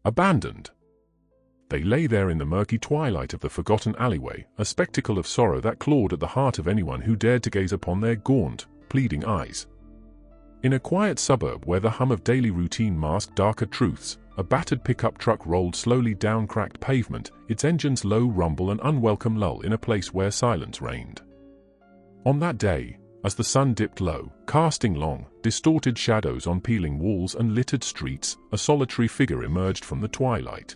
Abandoned. They lay there in the murky twilight of the forgotten alleyway, a spectacle of sorrow that clawed at the heart of anyone who dared to gaze upon their gaunt, pleading eyes. In a quiet suburb where the hum of daily routine masked darker truths, a battered pickup truck rolled slowly down cracked pavement, its engine's low rumble an unwelcome lull in a place where silence reigned. On that day, as the sun dipped low, casting long, distorted shadows on peeling walls and littered streets, a solitary figure emerged from the twilight.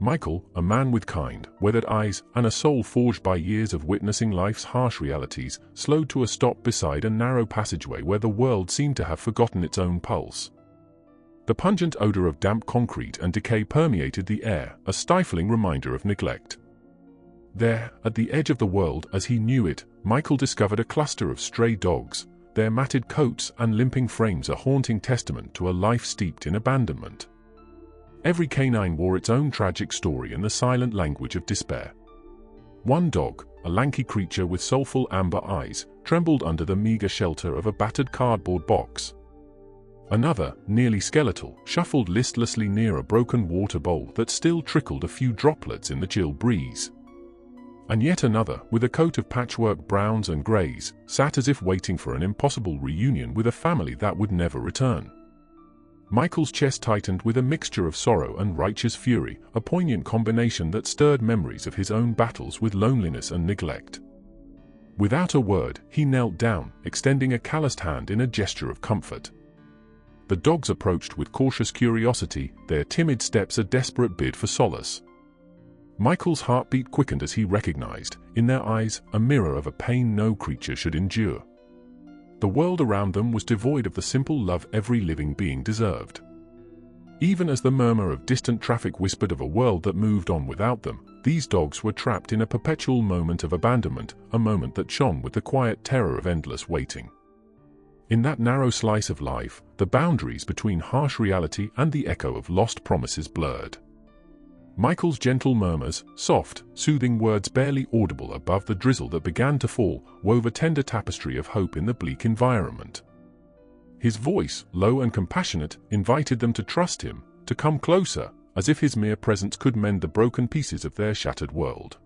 Michael, a man with kind, weathered eyes and a soul forged by years of witnessing life's harsh realities, slowed to a stop beside a narrow passageway where the world seemed to have forgotten its own pulse. The pungent odor of damp concrete and decay permeated the air, a stifling reminder of neglect. There, at the edge of the world as he knew it, Michael discovered a cluster of stray dogs, their matted coats and limping frames a haunting testament to a life steeped in abandonment. Every canine wore its own tragic story in the silent language of despair. One dog, a lanky creature with soulful amber eyes, trembled under the meager shelter of a battered cardboard box. Another, nearly skeletal, shuffled listlessly near a broken water bowl that still trickled a few droplets in the chill breeze. And yet another, with a coat of patchwork browns and greys, sat as if waiting for an impossible reunion with a family that would never return. Michael's chest tightened with a mixture of sorrow and righteous fury, a poignant combination that stirred memories of his own battles with loneliness and neglect. Without a word, he knelt down, extending a calloused hand in a gesture of comfort. The dogs approached with cautious curiosity, their timid steps a desperate bid for solace. Michael's heartbeat quickened as he recognized, in their eyes, a mirror of a pain no creature should endure. The world around them was devoid of the simple love every living being deserved. Even as the murmur of distant traffic whispered of a world that moved on without them, these dogs were trapped in a perpetual moment of abandonment, a moment that shone with the quiet terror of endless waiting. In that narrow slice of life, the boundaries between harsh reality and the echo of lost promises blurred. Michael's gentle murmurs, soft, soothing words barely audible above the drizzle that began to fall, wove a tender tapestry of hope in the bleak environment. His voice, low and compassionate, invited them to trust him, to come closer, as if his mere presence could mend the broken pieces of their shattered world.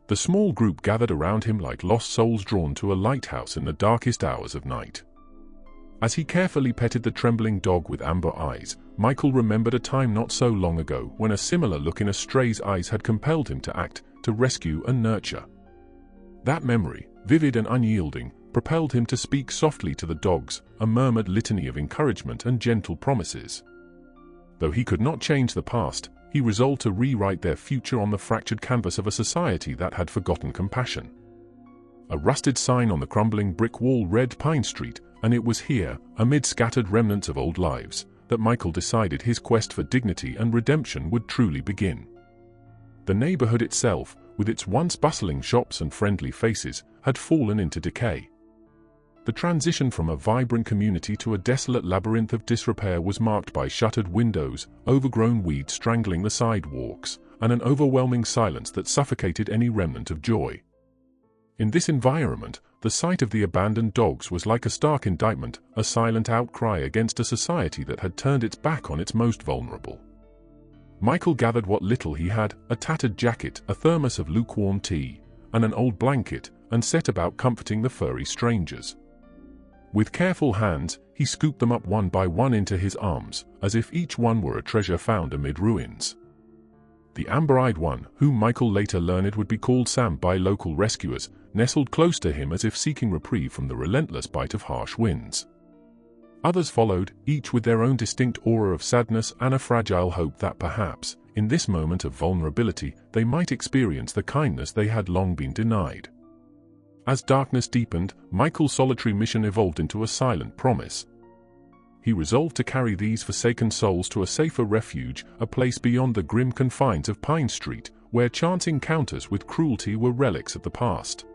The small group gathered around him like lost souls drawn to a lighthouse in the darkest hours of night. As he carefully petted the trembling dog with amber eyes, Michael remembered a time not so long ago when a similar look in a stray's eyes had compelled him to act, to rescue and nurture. That memory, vivid and unyielding, propelled him to speak softly to the dogs, a murmured litany of encouragement and gentle promises. Though he could not change the past, he resolved to rewrite their future on the fractured canvas of a society that had forgotten compassion. A rusted sign on the crumbling brick wall read Pine Street, and it was here, amid scattered remnants of old lives, that Michael decided his quest for dignity and redemption would truly begin. The neighborhood itself, with its once bustling shops and friendly faces, had fallen into decay. The transition from a vibrant community to a desolate labyrinth of disrepair was marked by shuttered windows, overgrown weeds strangling the sidewalks, and an overwhelming silence that suffocated any remnant of joy. In this environment, the sight of the abandoned dogs was like a stark indictment, a silent outcry against a society that had turned its back on its most vulnerable. Michael gathered what little he had, a tattered jacket, a thermos of lukewarm tea, and an old blanket, and set about comforting the furry strangers. With careful hands, he scooped them up one by one into his arms, as if each one were a treasure found amid ruins. The amber-eyed one, whom Michael later learned would be called Sam by local rescuers, nestled close to him as if seeking reprieve from the relentless bite of harsh winds. Others followed, each with their own distinct aura of sadness and a fragile hope that perhaps, in this moment of vulnerability, they might experience the kindness they had long been denied. As darkness deepened, Michael's solitary mission evolved into a silent promise. He resolved to carry these forsaken souls to a safer refuge, a place beyond the grim confines of Pine Street, where chance encounters with cruelty were relics of the past.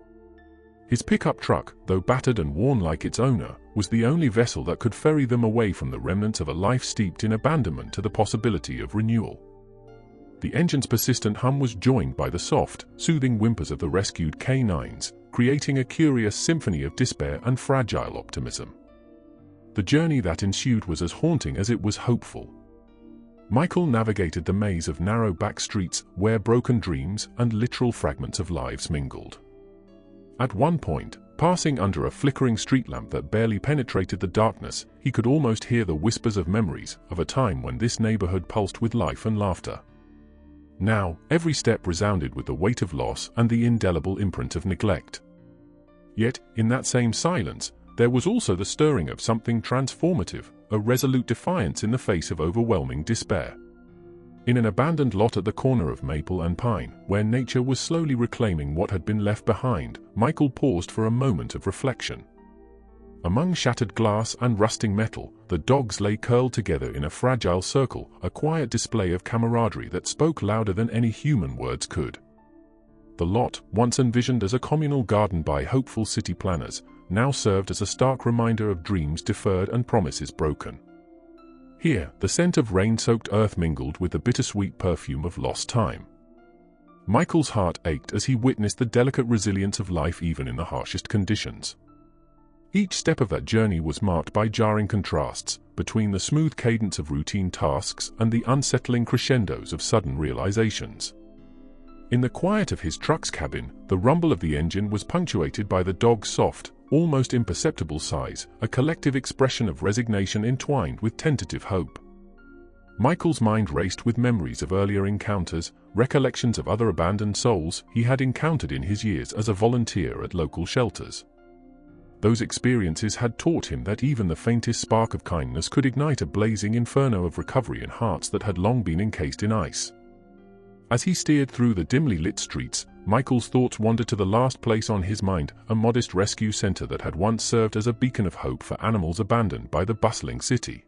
His pickup truck, though battered and worn like its owner, was the only vessel that could ferry them away from the remnants of a life steeped in abandonment to the possibility of renewal. The engine's persistent hum was joined by the soft, soothing whimpers of the rescued canines, creating a curious symphony of despair and fragile optimism. The journey that ensued was as haunting as it was hopeful. Michael navigated the maze of narrow back streets where broken dreams and literal fragments of lives mingled. At one point, passing under a flickering street lamp that barely penetrated the darkness, he could almost hear the whispers of memories of a time when this neighborhood pulsed with life and laughter. Now, every step resounded with the weight of loss and the indelible imprint of neglect. Yet, in that same silence, there was also the stirring of something transformative, a resolute defiance in the face of overwhelming despair. In an abandoned lot at the corner of Maple and Pine, where nature was slowly reclaiming what had been left behind, Michael paused for a moment of reflection. Among shattered glass and rusting metal, the dogs lay curled together in a fragile circle, a quiet display of camaraderie that spoke louder than any human words could. The lot, once envisioned as a communal garden by hopeful city planners, now served as a stark reminder of dreams deferred and promises broken. Here, the scent of rain-soaked earth mingled with the bittersweet perfume of lost time. Michael's heart ached as he witnessed the delicate resilience of life even in the harshest conditions. Each step of that journey was marked by jarring contrasts between the smooth cadence of routine tasks and the unsettling crescendos of sudden realizations. In the quiet of his truck's cabin, the rumble of the engine was punctuated by the dog's soft, almost imperceptible sighs, a collective expression of resignation entwined with tentative hope. Michael's mind raced with memories of earlier encounters, recollections of other abandoned souls he had encountered in his years as a volunteer at local shelters. Those experiences had taught him that even the faintest spark of kindness could ignite a blazing inferno of recovery in hearts that had long been encased in ice. As he steered through the dimly lit streets, Michael's thoughts wandered to the last place on his mind, a modest rescue center that had once served as a beacon of hope for animals abandoned by the bustling city.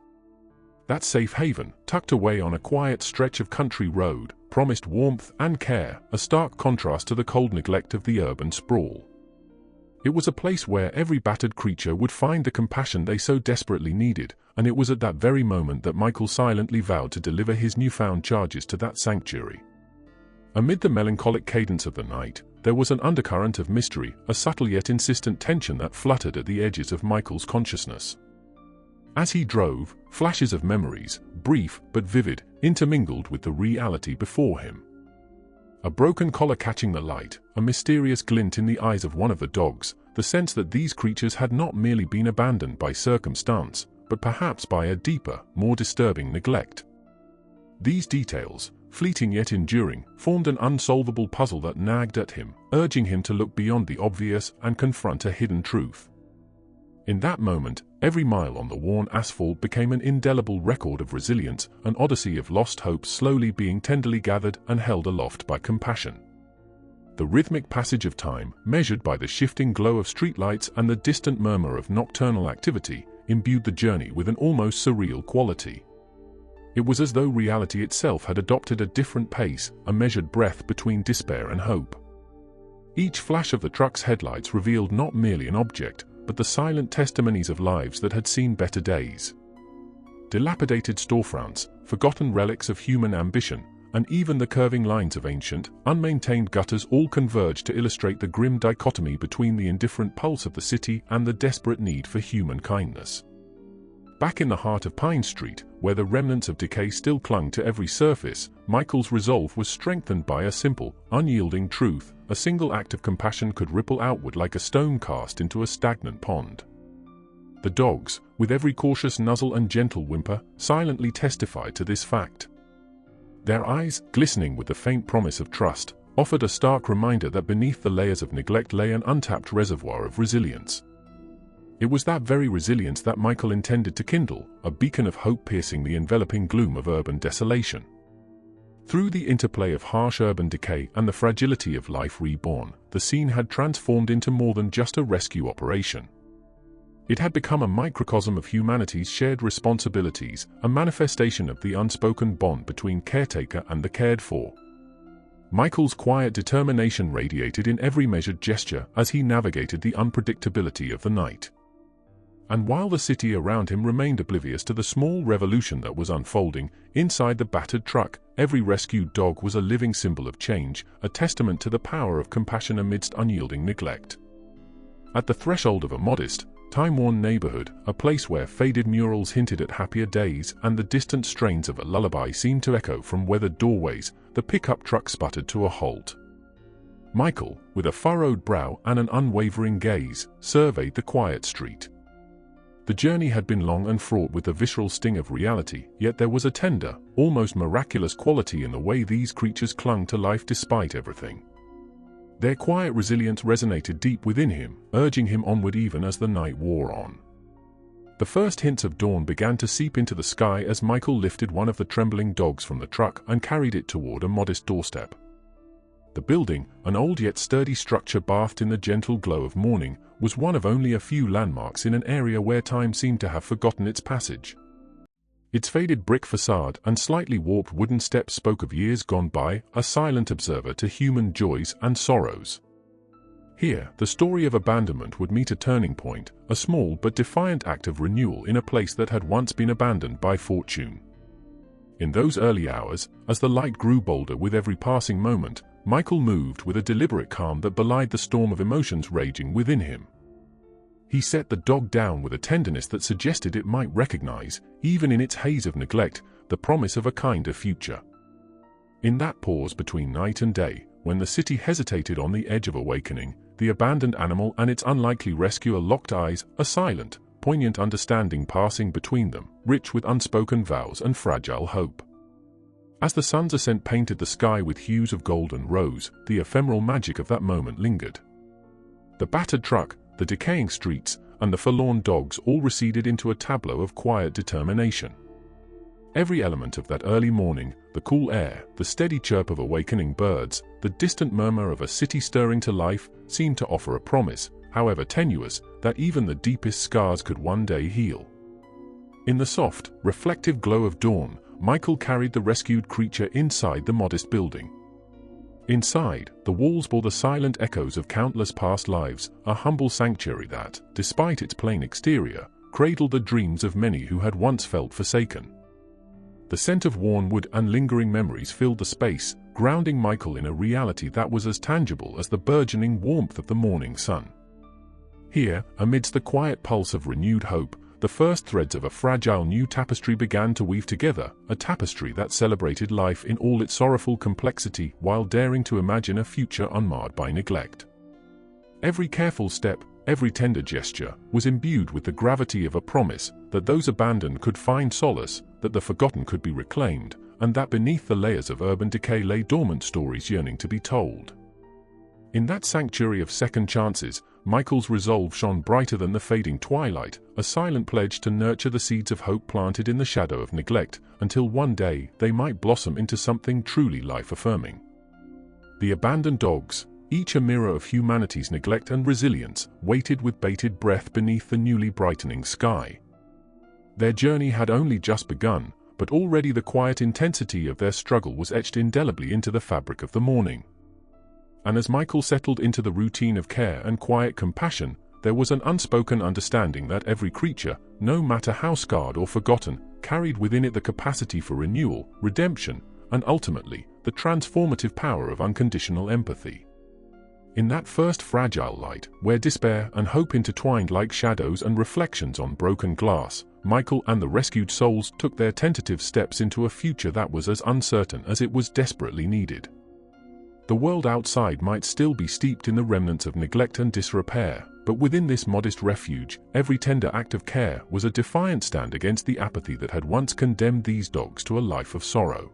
That safe haven, tucked away on a quiet stretch of country road, promised warmth and care, a stark contrast to the cold neglect of the urban sprawl. It was a place where every battered creature would find the compassion they so desperately needed, and it was at that very moment that Michael silently vowed to deliver his newfound charges to that sanctuary. Amid the melancholic cadence of the night, there was an undercurrent of mystery, a subtle yet insistent tension that fluttered at the edges of Michael's consciousness. As he drove, flashes of memories, brief but vivid, intermingled with the reality before him. A broken collar catching the light, a mysterious glint in the eyes of one of the dogs, the sense that these creatures had not merely been abandoned by circumstance, but perhaps by a deeper, more disturbing neglect. These details, fleeting yet enduring, formed an unsolvable puzzle that nagged at him, urging him to look beyond the obvious and confront a hidden truth. In that moment, every mile on the worn asphalt became an indelible record of resilience, an odyssey of lost hopes slowly being tenderly gathered and held aloft by compassion. The rhythmic passage of time, measured by the shifting glow of streetlights and the distant murmur of nocturnal activity, imbued the journey with an almost surreal quality. It was as though reality itself had adopted a different pace, a measured breath between despair and hope. Each flash of the truck's headlights revealed not merely an object, but the silent testimonies of lives that had seen better days. Dilapidated storefronts, forgotten relics of human ambition, and even the curving lines of ancient, unmaintained gutters all converged to illustrate the grim dichotomy between the indifferent pulse of the city and the desperate need for human kindness. Back in the heart of Pine Street, where the remnants of decay still clung to every surface, Michael's resolve was strengthened by a simple, unyielding truth: a single act of compassion could ripple outward like a stone cast into a stagnant pond. The dogs, with every cautious nuzzle and gentle whimper, silently testified to this fact. Their eyes, glistening with the faint promise of trust, offered a stark reminder that beneath the layers of neglect lay an untapped reservoir of resilience. It was that very resilience that Michael intended to kindle, a beacon of hope piercing the enveloping gloom of urban desolation. Through the interplay of harsh urban decay and the fragility of life reborn, the scene had transformed into more than just a rescue operation. It had become a microcosm of humanity's shared responsibilities, a manifestation of the unspoken bond between caretaker and the cared for. Michael's quiet determination radiated in every measured gesture as he navigated the unpredictability of the night. And while the city around him remained oblivious to the small revolution that was unfolding, inside the battered truck, every rescued dog was a living symbol of change, a testament to the power of compassion amidst unyielding neglect. At the threshold of a modest, time-worn neighborhood, a place where faded murals hinted at happier days and the distant strains of a lullaby seemed to echo from weathered doorways, the pickup truck sputtered to a halt. Michael, with a furrowed brow and an unwavering gaze, surveyed the quiet street. The journey had been long and fraught with the visceral sting of reality, yet there was a tender, almost miraculous quality in the way these creatures clung to life despite everything. Their quiet resilience resonated deep within him, urging him onward even as the night wore on. The first hints of dawn began to seep into the sky as Michael lifted one of the trembling dogs from the truck and carried it toward a modest doorstep. The building, an old yet sturdy structure bathed in the gentle glow of morning, was one of only a few landmarks in an area where time seemed to have forgotten its passage. Its faded brick facade and slightly warped wooden steps spoke of years gone by, a silent observer to human joys and sorrows. Here, the story of abandonment would meet a turning point, a small but defiant act of renewal in a place that had once been abandoned by fortune. In those early hours, as the light grew bolder with every passing moment, Michael moved with a deliberate calm that belied the storm of emotions raging within him. He set the dog down with a tenderness that suggested it might recognize, even in its haze of neglect, the promise of a kinder future. In that pause between night and day, when the city hesitated on the edge of awakening, the abandoned animal and its unlikely rescuer locked eyes, a silent, poignant understanding passing between them, rich with unspoken vows and fragile hope. As the sun's ascent painted the sky with hues of gold and rose, the ephemeral magic of that moment lingered. The battered truck, the decaying streets, and the forlorn dogs all receded into a tableau of quiet determination. Every element of that early morning, the cool air, the steady chirp of awakening birds, the distant murmur of a city stirring to life, seemed to offer a promise, however tenuous, that even the deepest scars could one day heal. In the soft, reflective glow of dawn, Michael carried the rescued creature inside the modest building. Inside, the walls bore the silent echoes of countless past lives, a humble sanctuary that, despite its plain exterior, cradled the dreams of many who had once felt forsaken. The scent of worn wood and lingering memories filled the space, grounding Michael in a reality that was as tangible as the burgeoning warmth of the morning sun. Here, amidst the quiet pulse of renewed hope, the first threads of a fragile new tapestry began to weave together, a tapestry that celebrated life in all its sorrowful complexity while daring to imagine a future unmarred by neglect. Every careful step, every tender gesture, was imbued with the gravity of a promise that those abandoned could find solace, that the forgotten could be reclaimed, and that beneath the layers of urban decay lay dormant stories yearning to be told. In that sanctuary of second chances, Michael's resolve shone brighter than the fading twilight, a silent pledge to nurture the seeds of hope planted in the shadow of neglect, until one day they might blossom into something truly life-affirming. The abandoned dogs, each a mirror of humanity's neglect and resilience, waited with bated breath beneath the newly brightening sky. Their journey had only just begun, but already the quiet intensity of their struggle was etched indelibly into the fabric of the morning. And as Michael settled into the routine of care and quiet compassion, there was an unspoken understanding that every creature, no matter how scarred or forgotten, carried within it the capacity for renewal, redemption, and ultimately, the transformative power of unconditional empathy. In that first fragile light, where despair and hope intertwined like shadows and reflections on broken glass, Michael and the rescued souls took their tentative steps into a future that was as uncertain as it was desperately needed. The world outside might still be steeped in the remnants of neglect and disrepair, but within this modest refuge, every tender act of care was a defiant stand against the apathy that had once condemned these dogs to a life of sorrow.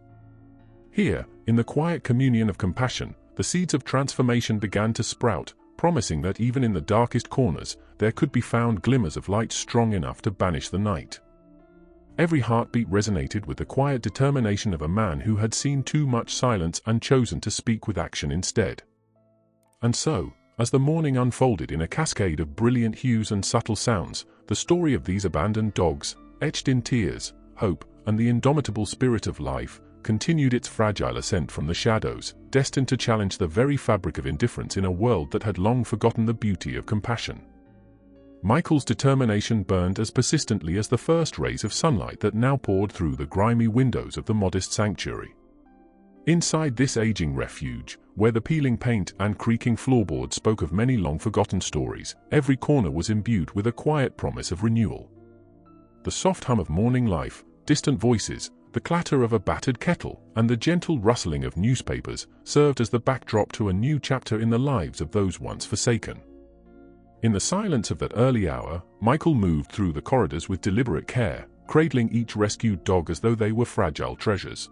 Here, in the quiet communion of compassion, the seeds of transformation began to sprout, promising that even in the darkest corners, there could be found glimmers of light strong enough to banish the night. Every heartbeat resonated with the quiet determination of a man who had seen too much silence and chosen to speak with action instead. And so, as the morning unfolded in a cascade of brilliant hues and subtle sounds, the story of these abandoned dogs, etched in tears, hope, and the indomitable spirit of life, continued its fragile ascent from the shadows, destined to challenge the very fabric of indifference in a world that had long forgotten the beauty of compassion. Michael's determination burned as persistently as the first rays of sunlight that now poured through the grimy windows of the modest sanctuary. Inside this aging refuge, where the peeling paint and creaking floorboards spoke of many long-forgotten stories, every corner was imbued with a quiet promise of renewal. The soft hum of morning life, distant voices, the clatter of a battered kettle, and the gentle rustling of newspapers served as the backdrop to a new chapter in the lives of those once forsaken. In the silence of that early hour, Michael moved through the corridors with deliberate care, cradling each rescued dog as though they were fragile treasures.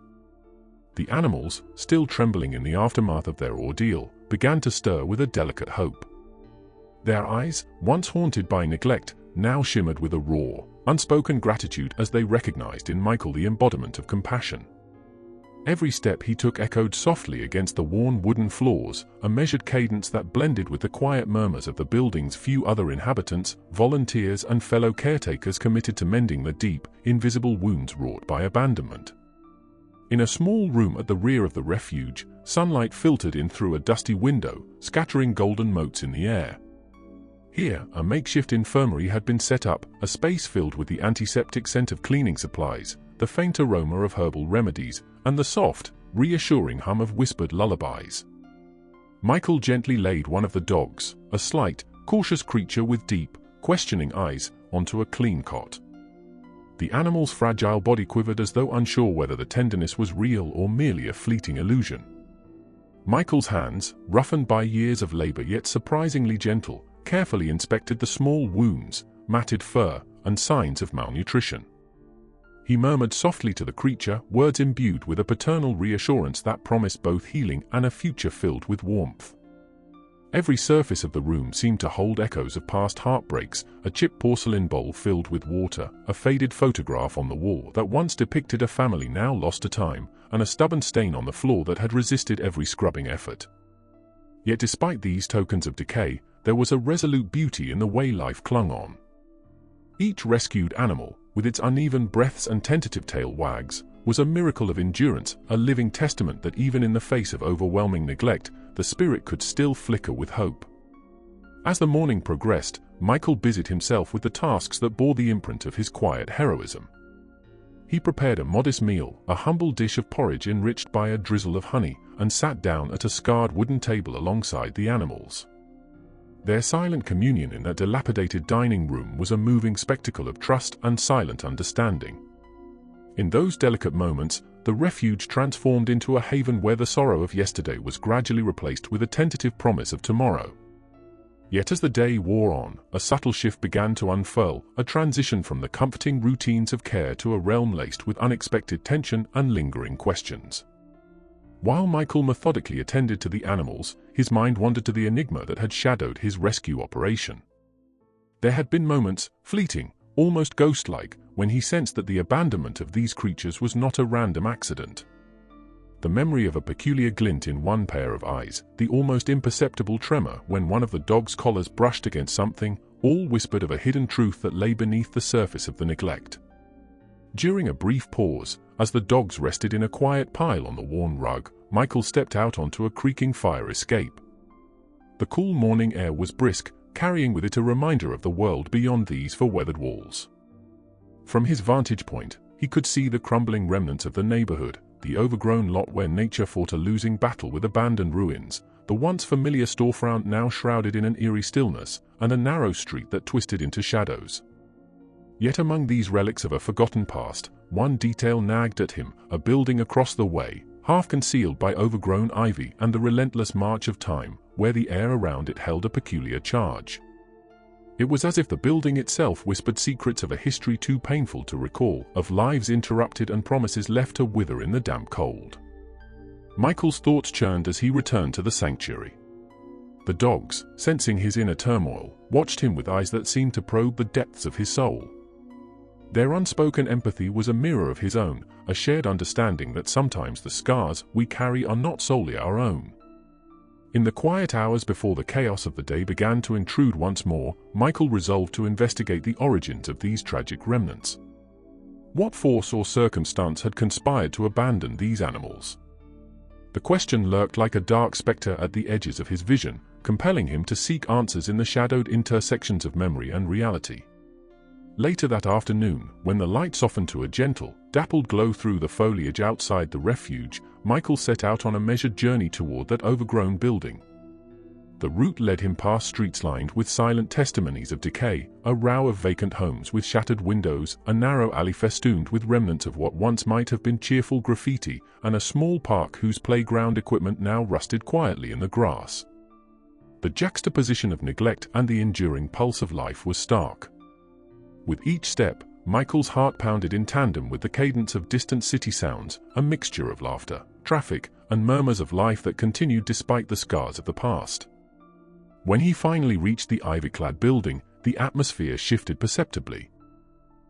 The animals, still trembling in the aftermath of their ordeal, began to stir with a delicate hope. Their eyes, once haunted by neglect, now shimmered with a raw, unspoken gratitude as they recognized in Michael the embodiment of compassion. Every step he took echoed softly against the worn wooden floors, a measured cadence that blended with the quiet murmurs of the building's few other inhabitants, volunteers and fellow caretakers committed to mending the deep, invisible wounds wrought by abandonment. In a small room at the rear of the refuge, sunlight filtered in through a dusty window, scattering golden motes in the air. Here, a makeshift infirmary had been set up, a space filled with the antiseptic scent of cleaning supplies, the faint aroma of herbal remedies, and the soft, reassuring hum of whispered lullabies. Michael gently laid one of the dogs, a slight, cautious creature with deep, questioning eyes, onto a clean cot. The animal's fragile body quivered as though unsure whether the tenderness was real or merely a fleeting illusion. Michael's hands, roughened by years of labor yet surprisingly gentle, carefully inspected the small wounds, matted fur, and signs of malnutrition. He murmured softly to the creature, words imbued with a paternal reassurance that promised both healing and a future filled with warmth. Every surface of the room seemed to hold echoes of past heartbreaks, a chipped porcelain bowl filled with water, a faded photograph on the wall that once depicted a family now lost to time, and a stubborn stain on the floor that had resisted every scrubbing effort. Yet despite these tokens of decay, there was a resolute beauty in the way life clung on. Each rescued animal, with its uneven breaths and tentative tail wags, was a miracle of endurance, a living testament that even in the face of overwhelming neglect, the spirit could still flicker with hope. As the morning progressed, Michael busied himself with the tasks that bore the imprint of his quiet heroism. He prepared a modest meal, a humble dish of porridge enriched by a drizzle of honey, and sat down at a scarred wooden table alongside the animals. Their silent communion in that dilapidated dining room was a moving spectacle of trust and silent understanding. In those delicate moments, the refuge transformed into a haven where the sorrow of yesterday was gradually replaced with a tentative promise of tomorrow. Yet as the day wore on, a subtle shift began to unfurl, a transition from the comforting routines of care to a realm laced with unexpected tension and lingering questions. While Michael methodically attended to the animals, his mind wandered to the enigma that had shadowed his rescue operation. There had been moments, fleeting, almost ghost-like, when he sensed that the abandonment of these creatures was not a random accident. The memory of a peculiar glint in one pair of eyes, the almost imperceptible tremor when one of the dog's collars brushed against something, all whispered of a hidden truth that lay beneath the surface of the neglect. During a brief pause, as the dogs rested in a quiet pile on the worn rug, Michael stepped out onto a creaking fire escape. The cool morning air was brisk, carrying with it a reminder of the world beyond these four-weathered walls. From his vantage point, he could see the crumbling remnants of the neighborhood, the overgrown lot where nature fought a losing battle with abandoned ruins, the once familiar storefront now shrouded in an eerie stillness, and a narrow street that twisted into shadows. Yet among these relics of a forgotten past, one detail nagged at him, a building across the way, half concealed by overgrown ivy and the relentless march of time, where the air around it held a peculiar charge. It was as if the building itself whispered secrets of a history too painful to recall, of lives interrupted and promises left to wither in the damp cold. Michael's thoughts churned as he returned to the sanctuary. The dogs, sensing his inner turmoil, watched him with eyes that seemed to probe the depths of his soul. Their unspoken empathy was a mirror of his own, a shared understanding that sometimes the scars we carry are not solely our own. In the quiet hours before the chaos of the day began to intrude once more, Michael resolved to investigate the origins of these tragic remnants. What force or circumstance had conspired to abandon these animals? The question lurked like a dark specter at the edges of his vision, compelling him to seek answers in the shadowed intersections of memory and reality. Later that afternoon, when the light softened to a gentle, dappled glow through the foliage outside the refuge, Michael set out on a measured journey toward that overgrown building. The route led him past streets lined with silent testimonies of decay, a row of vacant homes with shattered windows, a narrow alley festooned with remnants of what once might have been cheerful graffiti, and a small park whose playground equipment now rusted quietly in the grass. The juxtaposition of neglect and the enduring pulse of life was stark. With each step, Michael's heart pounded in tandem with the cadence of distant city sounds, a mixture of laughter, traffic, and murmurs of life that continued despite the scars of the past. When he finally reached the ivy-clad building, the atmosphere shifted perceptibly.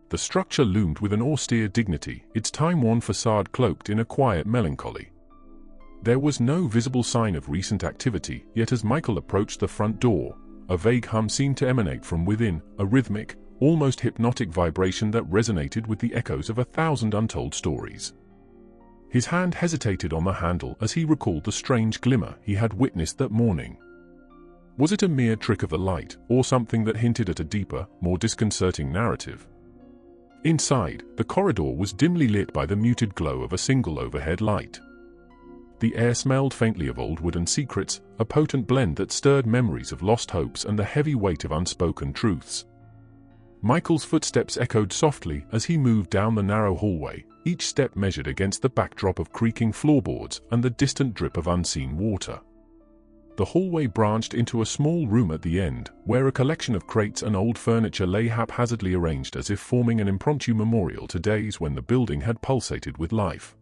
The structure loomed with an austere dignity, its time-worn facade cloaked in a quiet melancholy. There was no visible sign of recent activity, yet as Michael approached the front door, a vague hum seemed to emanate from within, a rhythmic, almost hypnotic vibration that resonated with the echoes of 1,000 untold stories. His hand hesitated on the handle as he recalled the strange glimmer he had witnessed that morning. Was it a mere trick of the light, or something that hinted at a deeper, more disconcerting narrative? Inside, the corridor was dimly lit by the muted glow of a single overhead light. The air smelled faintly of old wooden secrets, a potent blend that stirred memories of lost hopes and the heavy weight of unspoken truths. Michael's footsteps echoed softly as he moved down the narrow hallway, each step measured against the backdrop of creaking floorboards and the distant drip of unseen water. The hallway branched into a small room at the end, where a collection of crates and old furniture lay haphazardly arranged as if forming an impromptu memorial to days when the building had pulsated with life.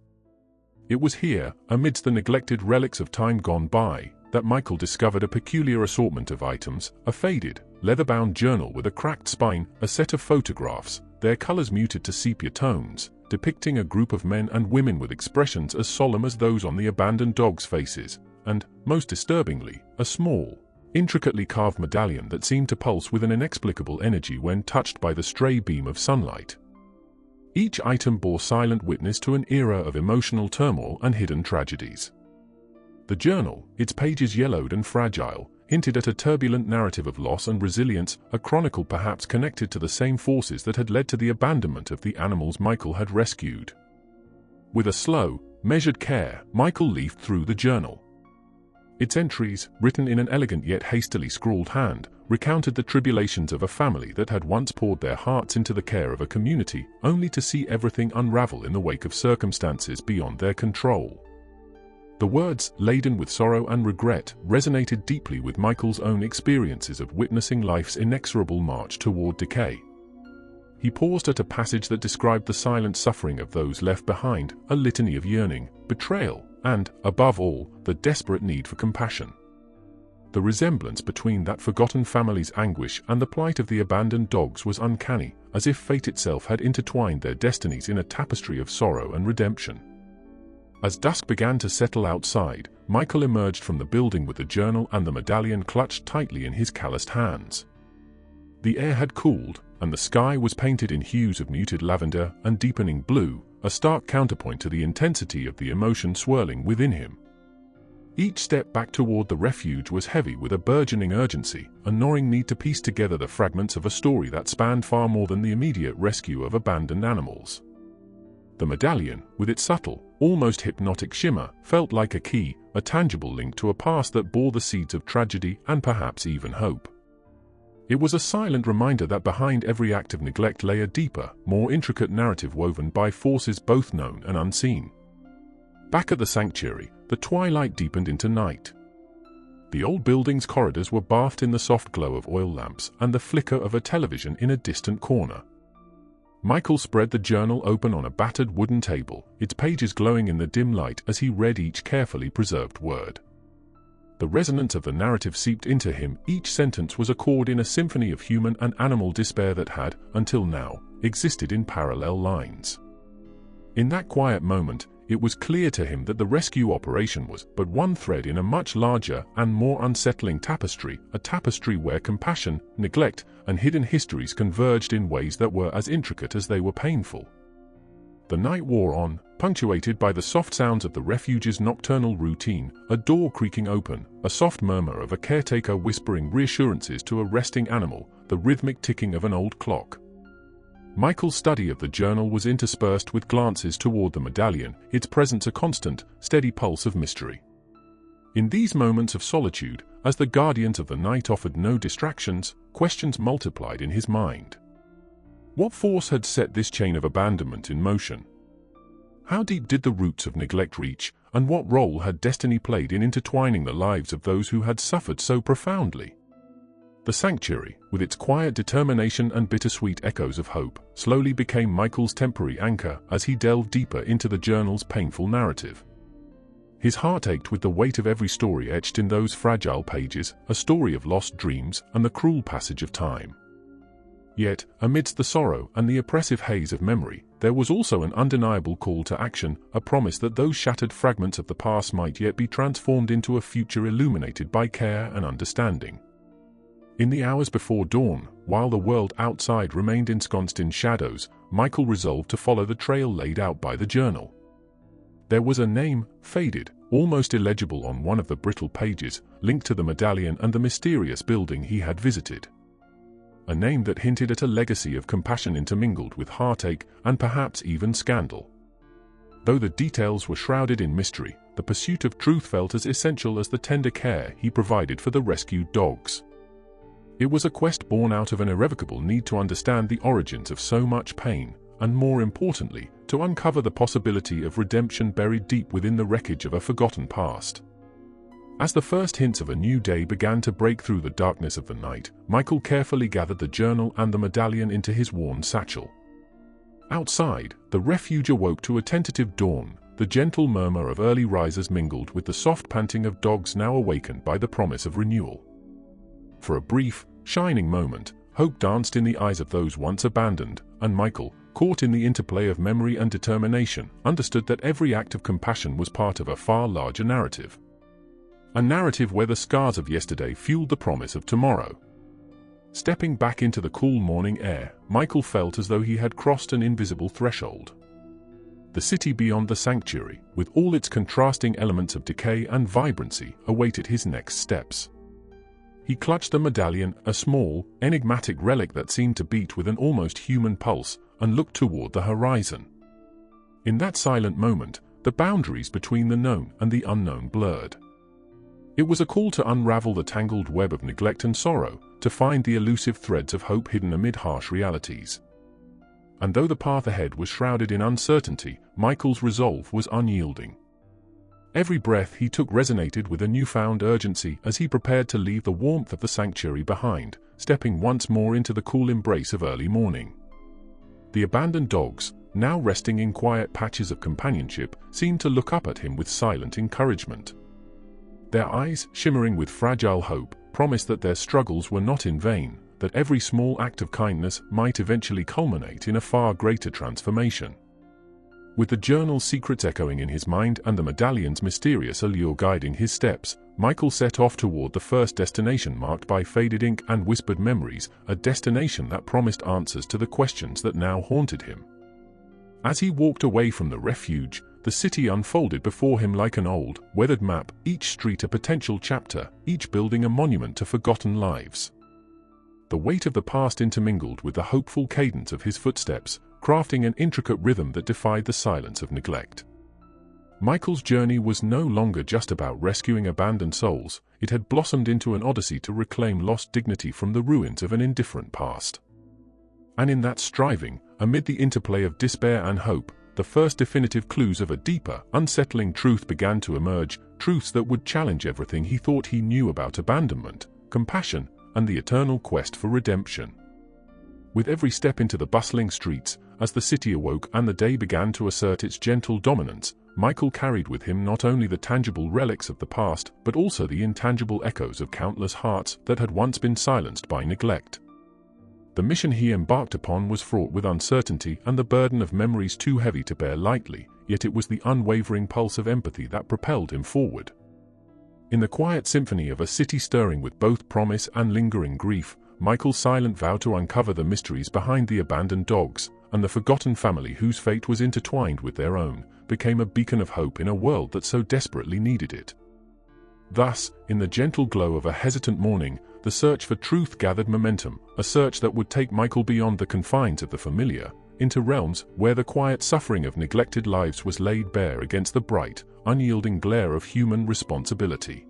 It was here, amidst the neglected relics of time gone by, that Michael discovered a peculiar assortment of items, a faded, leather-bound journal with a cracked spine, a set of photographs, their colors muted to sepia tones, depicting a group of men and women with expressions as solemn as those on the abandoned dogs' faces, and, most disturbingly, a small, intricately carved medallion that seemed to pulse with an inexplicable energy when touched by the stray beam of sunlight. Each item bore silent witness to an era of emotional turmoil and hidden tragedies. The journal, its pages yellowed and fragile, hinted at a turbulent narrative of loss and resilience, a chronicle perhaps connected to the same forces that had led to the abandonment of the animals Michael had rescued. With a slow, measured care, Michael leafed through the journal. Its entries, written in an elegant yet hastily scrawled hand, recounted the tribulations of a family that had once poured their hearts into the care of a community, only to see everything unravel in the wake of circumstances beyond their control. The words, laden with sorrow and regret, resonated deeply with Michael's own experiences of witnessing life's inexorable march toward decay. He paused at a passage that described the silent suffering of those left behind, a litany of yearning, betrayal, and, above all, the desperate need for compassion. The resemblance between that forgotten family's anguish and the plight of the abandoned dogs was uncanny, as if fate itself had intertwined their destinies in a tapestry of sorrow and redemption. As dusk began to settle outside, Michael emerged from the building with the journal and the medallion clutched tightly in his calloused hands. The air had cooled, and the sky was painted in hues of muted lavender and deepening blue, a stark counterpoint to the intensity of the emotion swirling within him. Each step back toward the refuge was heavy with a burgeoning urgency, a gnawing need to piece together the fragments of a story that spanned far more than the immediate rescue of abandoned animals. The medallion, with its subtle, almost hypnotic shimmer, felt like a key, a tangible link to a past that bore the seeds of tragedy and perhaps even hope. It was a silent reminder that behind every act of neglect lay a deeper, more intricate narrative woven by forces both known and unseen. Back at the sanctuary, the twilight deepened into night. The old building's corridors were bathed in the soft glow of oil lamps and the flicker of a television in a distant corner. Michael spread the journal open on a battered wooden table, its pages glowing in the dim light as he read each carefully preserved word. The resonance of the narrative seeped into him, each sentence was a chord in a symphony of human and animal despair that had, until now, existed in parallel lines. In that quiet moment, it was clear to him that the rescue operation was but one thread in a much larger and more unsettling tapestry, a tapestry where compassion, neglect, and hidden histories converged in ways that were as intricate as they were painful. The night wore on, punctuated by the soft sounds of the refuge's nocturnal routine, a door creaking open, a soft murmur of a caretaker whispering reassurances to a resting animal, the rhythmic ticking of an old clock. Michael's study of the journal was interspersed with glances toward the medallion, its presence a constant, steady pulse of mystery. In these moments of solitude, as the guardians of the night offered no distractions, questions multiplied in his mind. What force had set this chain of abandonment in motion? How deep did the roots of neglect reach, and what role had destiny played in intertwining the lives of those who had suffered so profoundly? The sanctuary, with its quiet determination and bittersweet echoes of hope, slowly became Michael's temporary anchor as he delved deeper into the journal's painful narrative. His heart ached with the weight of every story etched in those fragile pages, a story of lost dreams and the cruel passage of time. Yet, amidst the sorrow and the oppressive haze of memory, there was also an undeniable call to action, a promise that those shattered fragments of the past might yet be transformed into a future illuminated by care and understanding. In the hours before dawn, while the world outside remained ensconced in shadows, Michael resolved to follow the trail laid out by the journal. There was a name, faded, almost illegible on one of the brittle pages, linked to the medallion and the mysterious building he had visited. A name that hinted at a legacy of compassion intermingled with heartache and perhaps even scandal. Though the details were shrouded in mystery, the pursuit of truth felt as essential as the tender care he provided for the rescued dogs. It was a quest born out of an irrevocable need to understand the origins of so much pain, and more importantly, to uncover the possibility of redemption buried deep within the wreckage of a forgotten past. As the first hints of a new day began to break through the darkness of the night, Michael carefully gathered the journal and the medallion into his worn satchel. Outside, the refuge awoke to a tentative dawn, the gentle murmur of early risers mingled with the soft panting of dogs now awakened by the promise of renewal. For a brief, shining moment, hope danced in the eyes of those once abandoned, and Michael, caught in the interplay of memory and determination, understood that every act of compassion was part of a far larger narrative. A narrative where the scars of yesterday fueled the promise of tomorrow. Stepping back into the cool morning air, Michael felt as though he had crossed an invisible threshold. The city beyond the sanctuary, with all its contrasting elements of decay and vibrancy, awaited his next steps. He clutched the medallion, a small, enigmatic relic that seemed to beat with an almost human pulse, and looked toward the horizon. In that silent moment, the boundaries between the known and the unknown blurred. It was a call to unravel the tangled web of neglect and sorrow, to find the elusive threads of hope hidden amid harsh realities. And though the path ahead was shrouded in uncertainty, Michael's resolve was unyielding. Every breath he took resonated with a newfound urgency as he prepared to leave the warmth of the sanctuary behind, stepping once more into the cool embrace of early morning. The abandoned dogs, now resting in quiet patches of companionship, seemed to look up at him with silent encouragement. Their eyes, shimmering with fragile hope, promised that their struggles were not in vain, that every small act of kindness might eventually culminate in a far greater transformation. With the journal's secrets echoing in his mind and the medallion's mysterious allure guiding his steps, Michael set off toward the first destination marked by faded ink and whispered memories, a destination that promised answers to the questions that now haunted him. As he walked away from the refuge, the city unfolded before him like an old, weathered map, each street a potential chapter, each building a monument to forgotten lives. The weight of the past intermingled with the hopeful cadence of his footsteps, crafting an intricate rhythm that defied the silence of neglect. Michael's journey was no longer just about rescuing abandoned souls, it had blossomed into an odyssey to reclaim lost dignity from the ruins of an indifferent past. And in that striving, amid the interplay of despair and hope, the first definitive clues of a deeper, unsettling truth began to emerge, truths that would challenge everything he thought he knew about abandonment, compassion, and the eternal quest for redemption. With every step into the bustling streets, as the city awoke and the day began to assert its gentle dominance, Michael carried with him not only the tangible relics of the past, but also the intangible echoes of countless hearts that had once been silenced by neglect. The mission he embarked upon was fraught with uncertainty and the burden of memories too heavy to bear lightly, yet it was the unwavering pulse of empathy that propelled him forward. In the quiet symphony of a city stirring with both promise and lingering grief, Michael's silent vow to uncover the mysteries behind the abandoned dogs, and the forgotten family whose fate was intertwined with their own, became a beacon of hope in a world that so desperately needed it. Thus, in the gentle glow of a hesitant morning, the search for truth gathered momentum, a search that would take Michael beyond the confines of the familiar, into realms where the quiet suffering of neglected lives was laid bare against the bright, unyielding glare of human responsibility.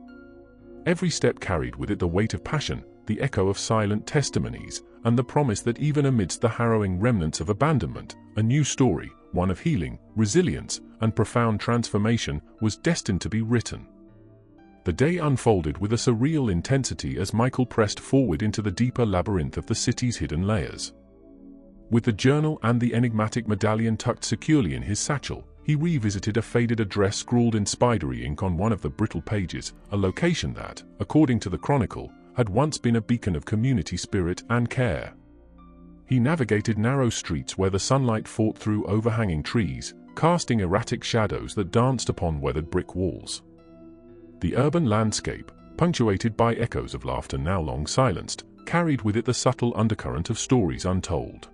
Every step carried with it the weight of passion, the echo of silent testimonies, and the promise that even amidst the harrowing remnants of abandonment, a new story, one of healing, resilience, and profound transformation, was destined to be written. The day unfolded with a surreal intensity as Michael pressed forward into the deeper labyrinth of the city's hidden layers. With the journal and the enigmatic medallion tucked securely in his satchel, he revisited a faded address scrawled in spidery ink on one of the brittle pages, a location that, according to the Chronicle, had once been a beacon of community spirit and care. He navigated narrow streets where the sunlight fought through overhanging trees, casting erratic shadows that danced upon weathered brick walls. The urban landscape, punctuated by echoes of laughter now long silenced, carried with it the subtle undercurrent of stories untold.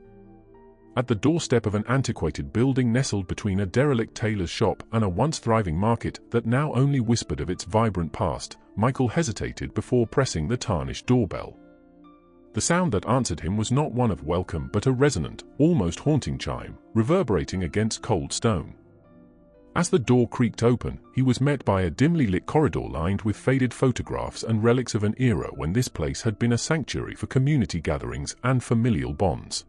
At the doorstep of an antiquated building nestled between a derelict tailor's shop and a once thriving market that now only whispered of its vibrant past, Michael hesitated before pressing the tarnished doorbell. The sound that answered him was not one of welcome but a resonant, almost haunting chime, reverberating against cold stone. As the door creaked open, he was met by a dimly lit corridor lined with faded photographs and relics of an era when this place had been a sanctuary for community gatherings and familial bonds.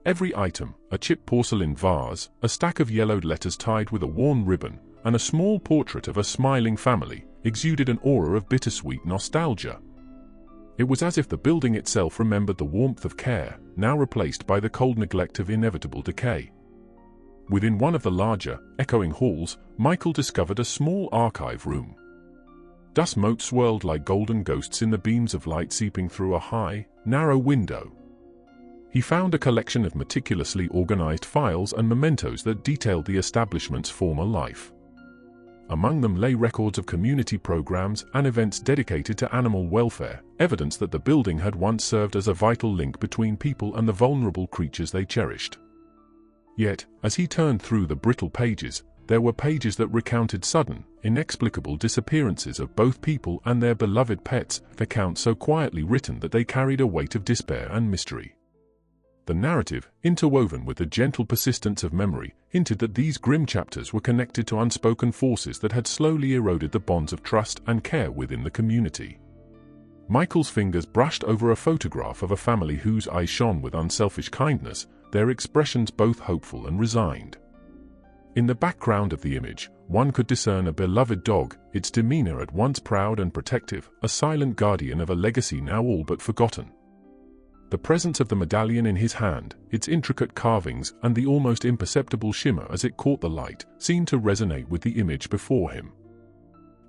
Every item, a chipped porcelain vase, a stack of yellowed letters tied with a worn ribbon, and a small portrait of a smiling family, exuded an aura of bittersweet nostalgia. It was as if the building itself remembered the warmth of care, now replaced by the cold neglect of inevitable decay. Within one of the larger, echoing halls, Michael discovered a small archive room. Dust motes swirled like golden ghosts in the beams of light seeping through a high, narrow window. He found a collection of meticulously organized files and mementos that detailed the establishment's former life. Among them lay records of community programs and events dedicated to animal welfare, evidence that the building had once served as a vital link between people and the vulnerable creatures they cherished. Yet, as he turned through the brittle pages, there were pages that recounted sudden, inexplicable disappearances of both people and their beloved pets, accounts so quietly written that they carried a weight of despair and mystery. The narrative, interwoven with the gentle persistence of memory, hinted that these grim chapters were connected to unspoken forces that had slowly eroded the bonds of trust and care within the community. Michael's fingers brushed over a photograph of a family whose eyes shone with unselfish kindness, their expressions both hopeful and resigned. In the background of the image, one could discern a beloved dog, its demeanor at once proud and protective, a silent guardian of a legacy now all but forgotten. The presence of the medallion in his hand, its intricate carvings, and the almost imperceptible shimmer as it caught the light, seemed to resonate with the image before him.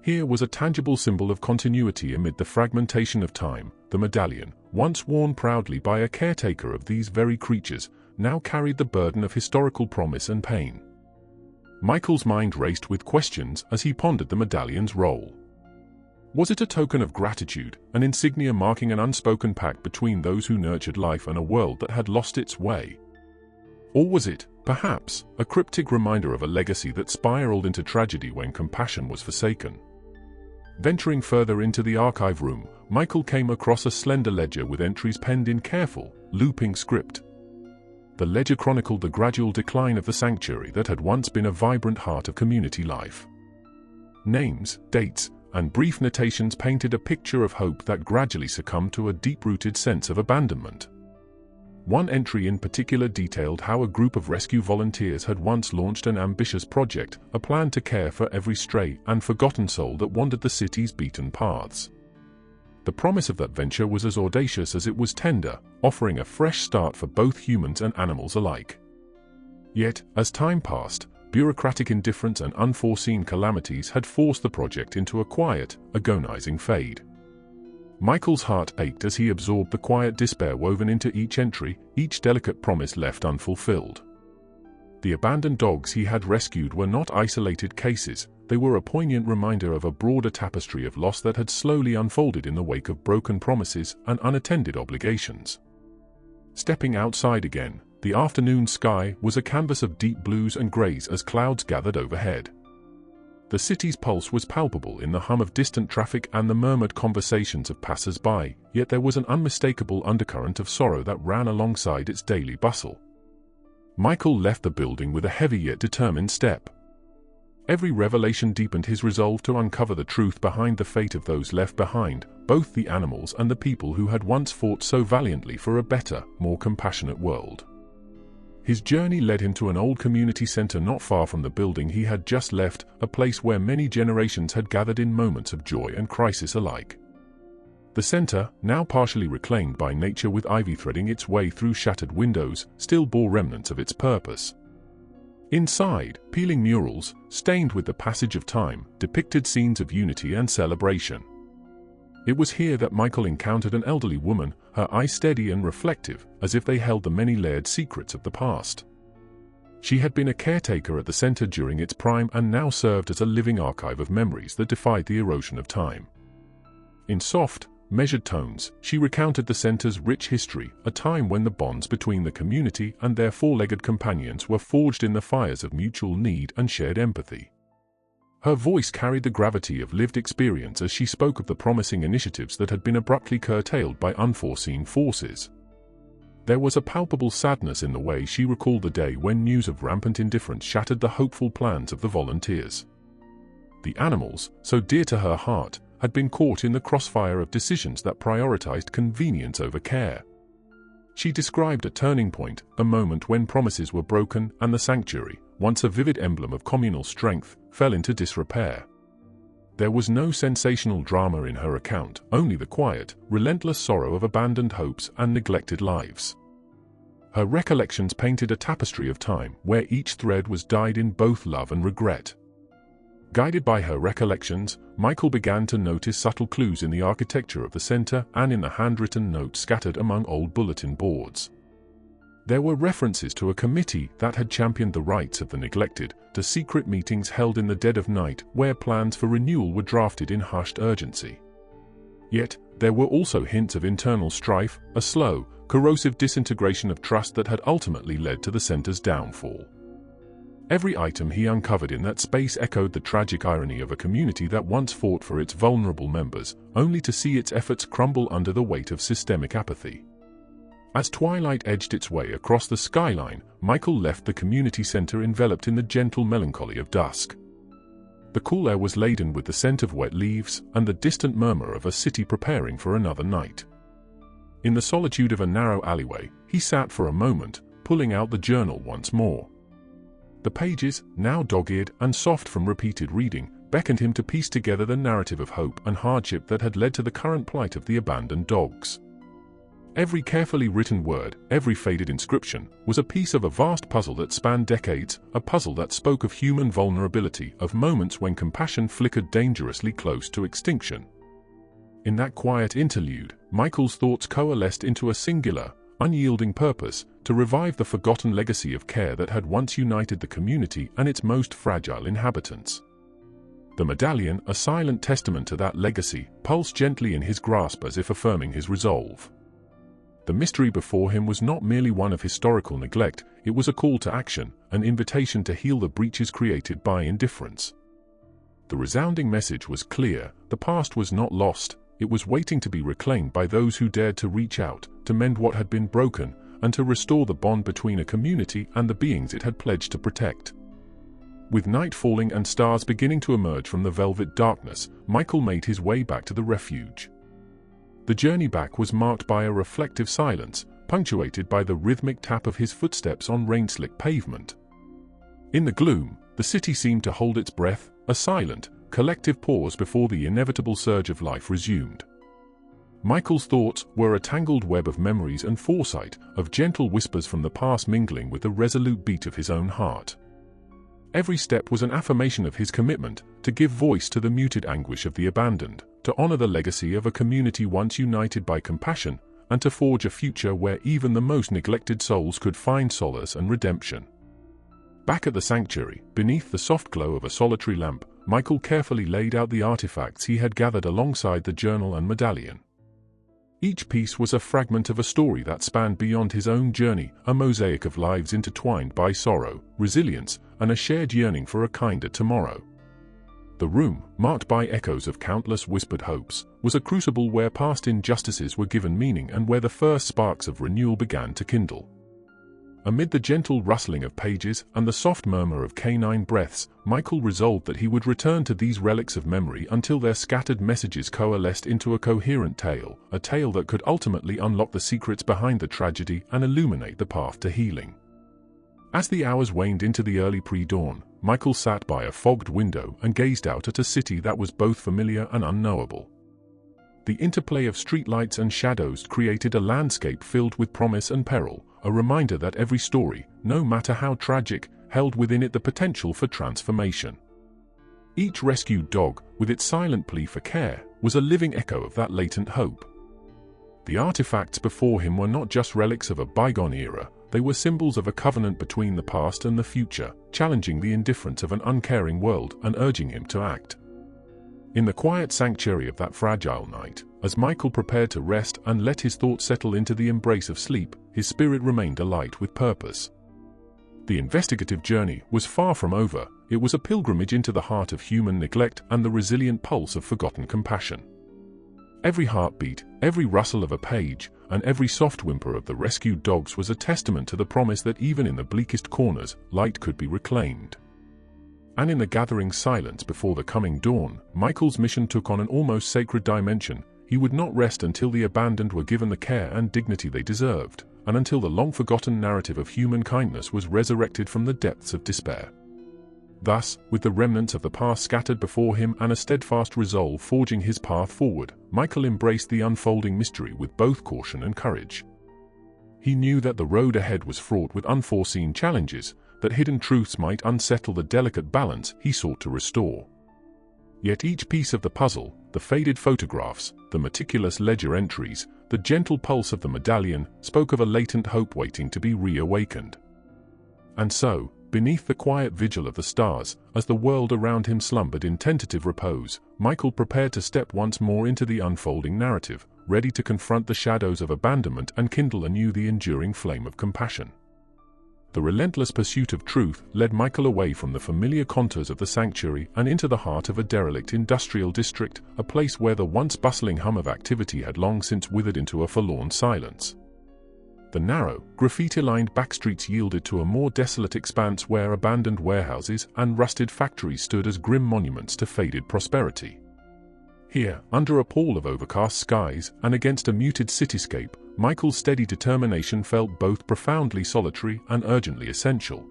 Here was a tangible symbol of continuity amid the fragmentation of time. The medallion, once worn proudly by a caretaker of these very creatures, now carried the burden of historical promise and pain. Michael's mind raced with questions as he pondered the medallion's role. Was it a token of gratitude, an insignia marking an unspoken pact between those who nurtured life and a world that had lost its way? Or was it, perhaps, a cryptic reminder of a legacy that spiraled into tragedy when compassion was forsaken? Venturing further into the archive room, Michael came across a slender ledger with entries penned in careful, looping script. The ledger chronicled the gradual decline of the sanctuary that had once been a vibrant heart of community life. Names, dates, and brief notations painted a picture of hope that gradually succumbed to a deep-rooted sense of abandonment. One entry in particular detailed how a group of rescue volunteers had once launched an ambitious project, a plan to care for every stray and forgotten soul that wandered the city's beaten paths. The promise of that venture was as audacious as it was tender, offering a fresh start for both humans and animals alike. Yet, as time passed, bureaucratic indifference and unforeseen calamities had forced the project into a quiet, agonizing fade. Michael's heart ached as he absorbed the quiet despair woven into each entry, each delicate promise left unfulfilled. The abandoned dogs he had rescued were not isolated cases, they were a poignant reminder of a broader tapestry of loss that had slowly unfolded in the wake of broken promises and unattended obligations. Stepping outside again, the afternoon sky was a canvas of deep blues and grays as clouds gathered overhead. The city's pulse was palpable in the hum of distant traffic and the murmured conversations of passers-by, yet there was an unmistakable undercurrent of sorrow that ran alongside its daily bustle. Michael left the building with a heavy yet determined step. Every revelation deepened his resolve to uncover the truth behind the fate of those left behind, both the animals and the people who had once fought so valiantly for a better, more compassionate world. His journey led him to an old community center not far from the building he had just left, a place where many generations had gathered in moments of joy and crisis alike. The center, now partially reclaimed by nature with ivy threading its way through shattered windows, still bore remnants of its purpose. Inside, peeling murals, stained with the passage of time, depicted scenes of unity and celebration. It was here that Michael encountered an elderly woman, her eyes steady and reflective, as if they held the many-layered secrets of the past. She had been a caretaker at the center during its prime and now served as a living archive of memories that defied the erosion of time. In soft, measured tones, she recounted the center's rich history, a time when the bonds between the community and their four-legged companions were forged in the fires of mutual need and shared empathy. Her voice carried the gravity of lived experience as she spoke of the promising initiatives that had been abruptly curtailed by unforeseen forces. There was a palpable sadness in the way she recalled the day when news of rampant indifference shattered the hopeful plans of the volunteers. The animals, so dear to her heart, had been caught in the crossfire of decisions that prioritized convenience over care. She described a turning point, a moment when promises were broken and the sanctuary, once a vivid emblem of communal strength, fell into disrepair. There was no sensational drama in her account, only the quiet, relentless sorrow of abandoned hopes and neglected lives. Her recollections painted a tapestry of time where each thread was dyed in both love and regret. Guided by her recollections, Michael began to notice subtle clues in the architecture of the center and in the handwritten notes scattered among old bulletin boards. There were references to a committee that had championed the rights of the neglected, to secret meetings held in the dead of night where plans for renewal were drafted in hushed urgency. Yet, there were also hints of internal strife, a slow, corrosive disintegration of trust that had ultimately led to the center's downfall. Every item he uncovered in that space echoed the tragic irony of a community that once fought for its vulnerable members, only to see its efforts crumble under the weight of systemic apathy. As twilight edged its way across the skyline, Michael left the community center enveloped in the gentle melancholy of dusk. The cool air was laden with the scent of wet leaves and the distant murmur of a city preparing for another night. In the solitude of a narrow alleyway, he sat for a moment, pulling out the journal once more. The pages, now dog-eared and soft from repeated reading, beckoned him to piece together the narrative of hope and hardship that had led to the current plight of the abandoned dogs. Every carefully written word, every faded inscription, was a piece of a vast puzzle that spanned decades, a puzzle that spoke of human vulnerability, of moments when compassion flickered dangerously close to extinction. In that quiet interlude, Michael's thoughts coalesced into a singular, unyielding purpose, to revive the forgotten legacy of care that had once united the community and its most fragile inhabitants. The medallion, a silent testament to that legacy, pulsed gently in his grasp as if affirming his resolve. The mystery before him was not merely one of historical neglect, it was a call to action, an invitation to heal the breaches created by indifference. The resounding message was clear: the past was not lost, it was waiting to be reclaimed by those who dared to reach out, to mend what had been broken, and to restore the bond between a community and the beings it had pledged to protect. With night falling and stars beginning to emerge from the velvet darkness, Michael made his way back to the refuge. The journey back was marked by a reflective silence, punctuated by the rhythmic tap of his footsteps on rain-slick pavement. In the gloom, the city seemed to hold its breath, a silent, collective pause before the inevitable surge of life resumed. Michael's thoughts were a tangled web of memories and foresight, of gentle whispers from the past mingling with the resolute beat of his own heart. Every step was an affirmation of his commitment to give voice to the muted anguish of the abandoned, to honor the legacy of a community once united by compassion, and to forge a future where even the most neglected souls could find solace and redemption. Back at the sanctuary, beneath the soft glow of a solitary lamp, Michael carefully laid out the artifacts he had gathered alongside the journal and medallion. Each piece was a fragment of a story that spanned beyond his own journey, a mosaic of lives intertwined by sorrow, resilience, and a shared yearning for a kinder tomorrow. The room, marked by echoes of countless whispered hopes, was a crucible where past injustices were given meaning and where the first sparks of renewal began to kindle. Amid the gentle rustling of pages and the soft murmur of canine breaths, Michael resolved that he would return to these relics of memory until their scattered messages coalesced into a coherent tale, a tale that could ultimately unlock the secrets behind the tragedy and illuminate the path to healing. As the hours waned into the early pre-dawn, Michael sat by a fogged window and gazed out at a city that was both familiar and unknowable. The interplay of streetlights and shadows created a landscape filled with promise and peril, a reminder that every story, no matter how tragic, held within it the potential for transformation. Each rescued dog, with its silent plea for care, was a living echo of that latent hope. The artifacts before him were not just relics of a bygone era, they were symbols of a covenant between the past and the future, challenging the indifference of an uncaring world and urging him to act. In the quiet sanctuary of that fragile night, as Michael prepared to rest and let his thoughts settle into the embrace of sleep, his spirit remained alight with purpose. The investigative journey was far from over. It was a pilgrimage into the heart of human neglect and the resilient pulse of forgotten compassion. Every heartbeat, every rustle of a page, and every soft whimper of the rescued dogs was a testament to the promise that even in the bleakest corners, light could be reclaimed. And in the gathering silence before the coming dawn, Michael's mission took on an almost sacred dimension. He would not rest until the abandoned were given the care and dignity they deserved, and until the long-forgotten narrative of human kindness was resurrected from the depths of despair. Thus, with the remnants of the past scattered before him and a steadfast resolve forging his path forward, Michael embraced the unfolding mystery with both caution and courage. He knew that the road ahead was fraught with unforeseen challenges, that hidden truths might unsettle the delicate balance he sought to restore. Yet each piece of the puzzle, the faded photographs, the meticulous ledger entries, the gentle pulse of the medallion, spoke of a latent hope waiting to be reawakened. And so, beneath the quiet vigil of the stars, as the world around him slumbered in tentative repose, Michael prepared to step once more into the unfolding narrative, ready to confront the shadows of abandonment and kindle anew the enduring flame of compassion. The relentless pursuit of truth led Michael away from the familiar contours of the sanctuary and into the heart of a derelict industrial district, a place where the once bustling hum of activity had long since withered into a forlorn silence. The narrow, graffiti-lined backstreets yielded to a more desolate expanse where abandoned warehouses and rusted factories stood as grim monuments to faded prosperity. Here, under a pall of overcast skies and against a muted cityscape, Michael's steady determination felt both profoundly solitary and urgently essential.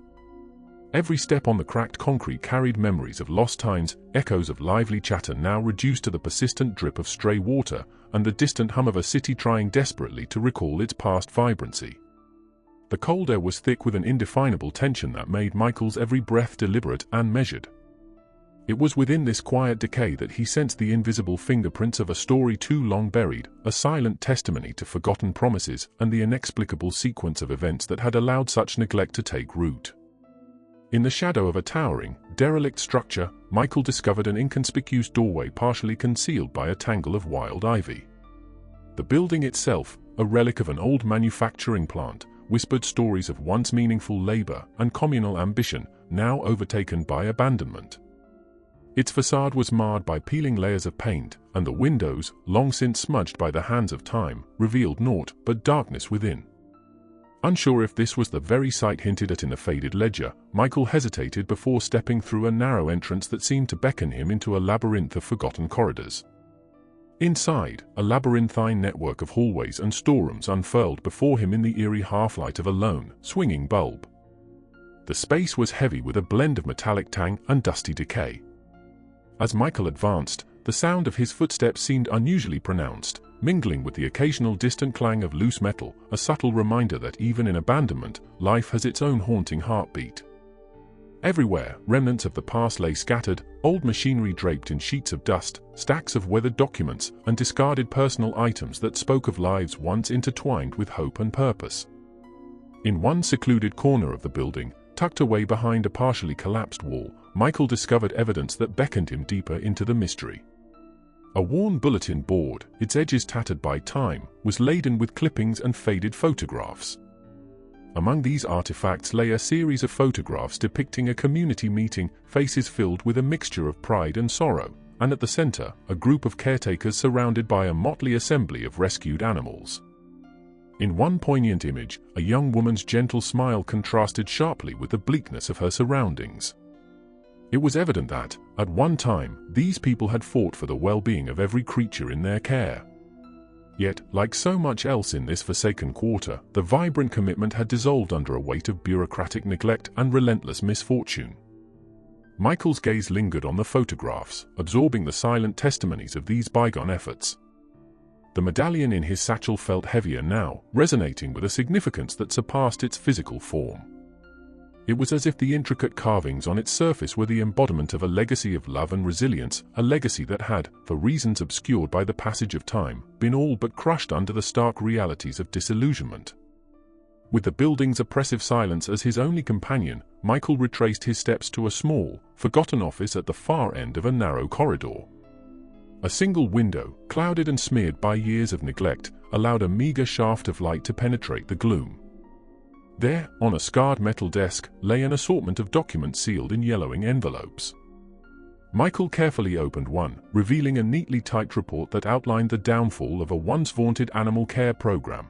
Every step on the cracked concrete carried memories of lost times, echoes of lively chatter now reduced to the persistent drip of stray water, and the distant hum of a city trying desperately to recall its past vibrancy. The cold air was thick with an indefinable tension that made Michael's every breath deliberate and measured. It was within this quiet decay that he sensed the invisible fingerprints of a story too long buried, a silent testimony to forgotten promises and the inexplicable sequence of events that had allowed such neglect to take root. In the shadow of a towering, derelict structure, Michael discovered an inconspicuous doorway partially concealed by a tangle of wild ivy. The building itself, a relic of an old manufacturing plant, whispered stories of once meaningful labor and communal ambition, now overtaken by abandonment. Its facade was marred by peeling layers of paint, and the windows, long since smudged by the hands of time, revealed naught but darkness within. Unsure if this was the very site hinted at in the faded ledger, Michael hesitated before stepping through a narrow entrance that seemed to beckon him into a labyrinth of forgotten corridors. Inside, a labyrinthine network of hallways and storerooms unfurled before him in the eerie half-light of a lone, swinging bulb. The space was heavy with a blend of metallic tang and dusty decay. As Michael advanced, the sound of his footsteps seemed unusually pronounced, mingling with the occasional distant clang of loose metal, a subtle reminder that even in abandonment, life has its own haunting heartbeat. Everywhere, remnants of the past lay scattered, old machinery draped in sheets of dust, stacks of weathered documents, and discarded personal items that spoke of lives once intertwined with hope and purpose. In one secluded corner of the building, tucked away behind a partially collapsed wall, Michael discovered evidence that beckoned him deeper into the mystery. A worn bulletin board, its edges tattered by time, was laden with clippings and faded photographs. Among these artifacts lay a series of photographs depicting a community meeting, faces filled with a mixture of pride and sorrow, and at the center, a group of caretakers surrounded by a motley assembly of rescued animals. In one poignant image, a young woman's gentle smile contrasted sharply with the bleakness of her surroundings. It was evident that, at one time, these people had fought for the well-being of every creature in their care. Yet, like so much else in this forsaken quarter, the vibrant commitment had dissolved under a weight of bureaucratic neglect and relentless misfortune. Michael's gaze lingered on the photographs, absorbing the silent testimonies of these bygone efforts. The medallion in his satchel felt heavier now, resonating with a significance that surpassed its physical form. It was as if the intricate carvings on its surface were the embodiment of a legacy of love and resilience, a legacy that had, for reasons obscured by the passage of time, been all but crushed under the stark realities of disillusionment. With the building's oppressive silence as his only companion, Michael retraced his steps to a small, forgotten office at the far end of a narrow corridor. A single window, clouded and smeared by years of neglect, allowed a meager shaft of light to penetrate the gloom. There, on a scarred metal desk, lay an assortment of documents sealed in yellowing envelopes. Michael carefully opened one, revealing a neatly typed report that outlined the downfall of a once-vaunted animal care program.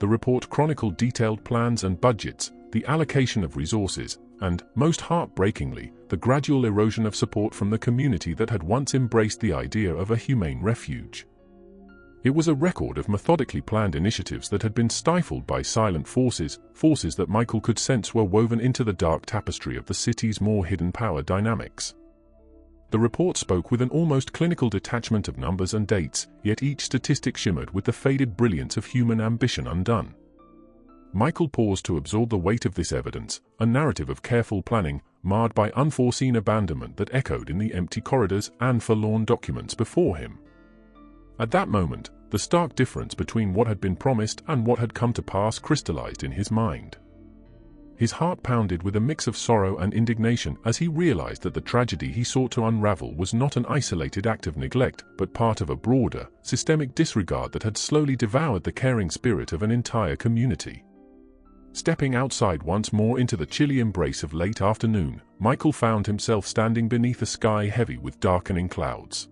The report chronicled detailed plans and budgets, the allocation of resources, and, most heartbreakingly, the gradual erosion of support from the community that had once embraced the idea of a humane refuge. It was a record of methodically planned initiatives that had been stifled by silent forces that Michael could sense were woven into the dark tapestry of the city's more hidden power dynamics. The report spoke with an almost clinical detachment of numbers and dates, yet each statistic shimmered with the faded brilliance of human ambition undone. Michael paused to absorb the weight of this evidence, a narrative of careful planning, marred by unforeseen abandonment that echoed in the empty corridors and forlorn documents before him. At that moment, the stark difference between what had been promised and what had come to pass crystallized in his mind. His heart pounded with a mix of sorrow and indignation as he realized that the tragedy he sought to unravel was not an isolated act of neglect, but part of a broader, systemic disregard that had slowly devoured the caring spirit of an entire community. Stepping outside once more into the chilly embrace of late afternoon, Michael found himself standing beneath a sky heavy with darkening clouds.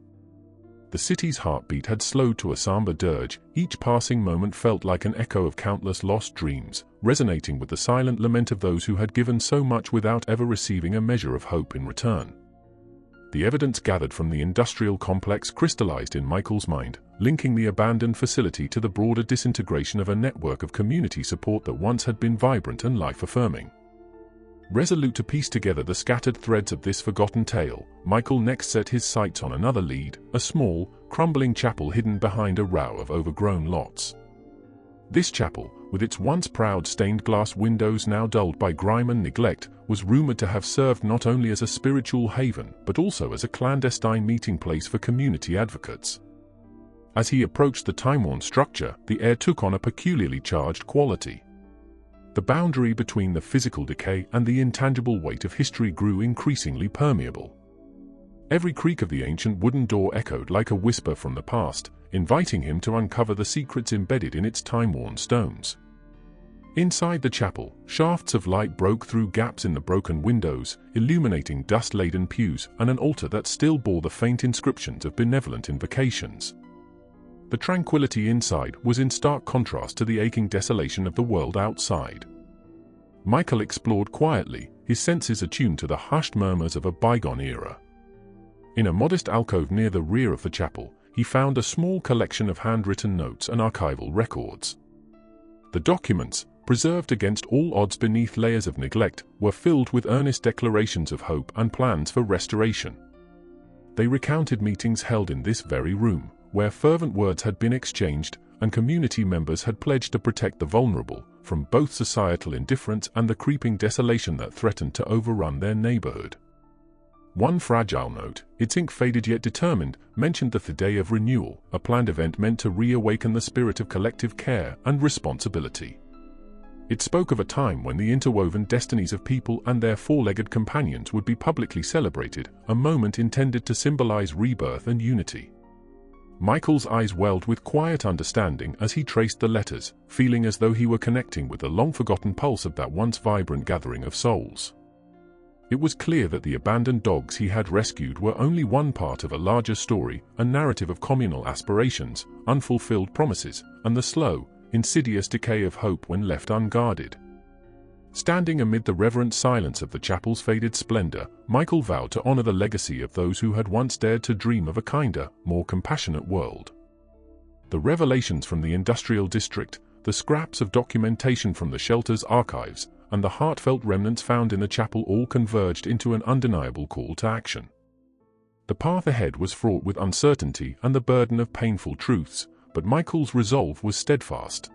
The city's heartbeat had slowed to a somber dirge, each passing moment felt like an echo of countless lost dreams, resonating with the silent lament of those who had given so much without ever receiving a measure of hope in return. The evidence gathered from the industrial complex crystallized in Michael's mind, linking the abandoned facility to the broader disintegration of a network of community support that once had been vibrant and life-affirming. Resolute to piece together the scattered threads of this forgotten tale, Michael next set his sights on another lead, a small, crumbling chapel hidden behind a row of overgrown lots. This chapel, with its once proud stained glass windows now dulled by grime and neglect, was rumored to have served not only as a spiritual haven but also as a clandestine meeting place for community advocates. As he approached the time-worn structure, the air took on a peculiarly charged quality. The boundary between the physical decay and the intangible weight of history grew increasingly permeable. Every creak of the ancient wooden door echoed like a whisper from the past, inviting him to uncover the secrets embedded in its time-worn stones. Inside the chapel, shafts of light broke through gaps in the broken windows, illuminating dust-laden pews and an altar that still bore the faint inscriptions of benevolent invocations. The tranquility inside was in stark contrast to the aching desolation of the world outside. Michael explored quietly, his senses attuned to the hushed murmurs of a bygone era. In a modest alcove near the rear of the chapel, he found a small collection of handwritten notes and archival records. The documents, preserved against all odds beneath layers of neglect, were filled with earnest declarations of hope and plans for restoration. They recounted meetings held in this very room, where fervent words had been exchanged and community members had pledged to protect the vulnerable from both societal indifference and the creeping desolation that threatened to overrun their neighborhood. One fragile note, its ink faded yet determined, mentioned the day of renewal, a planned event meant to reawaken the spirit of collective care and responsibility. It spoke of a time when the interwoven destinies of people and their four-legged companions would be publicly celebrated, a moment intended to symbolize rebirth and unity. Michael's eyes welled with quiet understanding as he traced the letters, feeling as though he were connecting with the long-forgotten pulse of that once vibrant gathering of souls. It was clear that the abandoned dogs he had rescued were only one part of a larger story, a narrative of communal aspirations, unfulfilled promises, and the slow, insidious decay of hope when left unguarded. Standing amid the reverent silence of the chapel's faded splendor, Michael vowed to honor the legacy of those who had once dared to dream of a kinder, more compassionate world. The revelations from the industrial district, the scraps of documentation from the shelter's archives, and the heartfelt remnants found in the chapel all converged into an undeniable call to action. The path ahead was fraught with uncertainty and the burden of painful truths, but Michael's resolve was steadfast.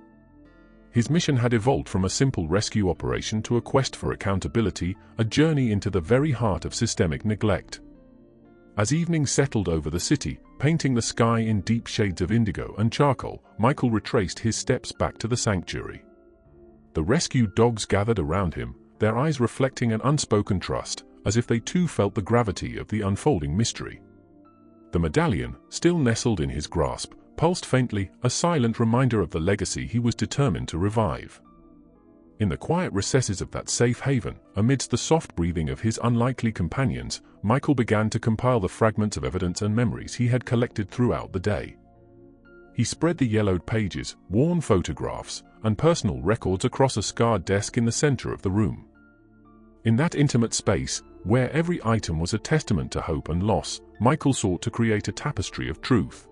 His mission had evolved from a simple rescue operation to a quest for accountability, a journey into the very heart of systemic neglect. As evening settled over the city, painting the sky in deep shades of indigo and charcoal, Michael retraced his steps back to the sanctuary. The rescued dogs gathered around him, their eyes reflecting an unspoken trust, as if they too felt the gravity of the unfolding mystery. The medallion, still nestled in his grasp, pulsed faintly, a silent reminder of the legacy he was determined to revive. In the quiet recesses of that safe haven, amidst the soft breathing of his unlikely companions, Michael began to compile the fragments of evidence and memories he had collected throughout the day. He spread the yellowed pages, worn photographs, and personal records across a scarred desk in the center of the room. In that intimate space, where every item was a testament to hope and loss, Michael sought to create a tapestry of truth.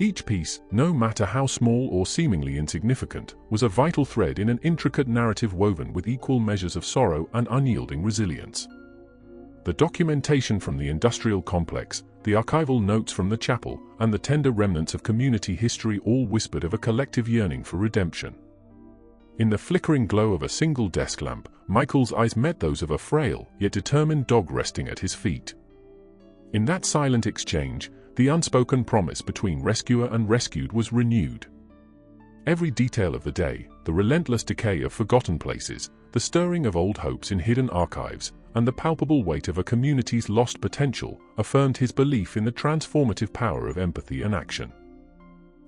Each piece, no matter how small or seemingly insignificant, was a vital thread in an intricate narrative woven with equal measures of sorrow and unyielding resilience. The documentation from the industrial complex, the archival notes from the chapel, and the tender remnants of community history all whispered of a collective yearning for redemption. In the flickering glow of a single desk lamp, Michael's eyes met those of a frail, yet determined dog resting at his feet. In that silent exchange, the unspoken promise between rescuer and rescued was renewed. Every detail of the day, the relentless decay of forgotten places, the stirring of old hopes in hidden archives, and the palpable weight of a community's lost potential, affirmed his belief in the transformative power of empathy and action.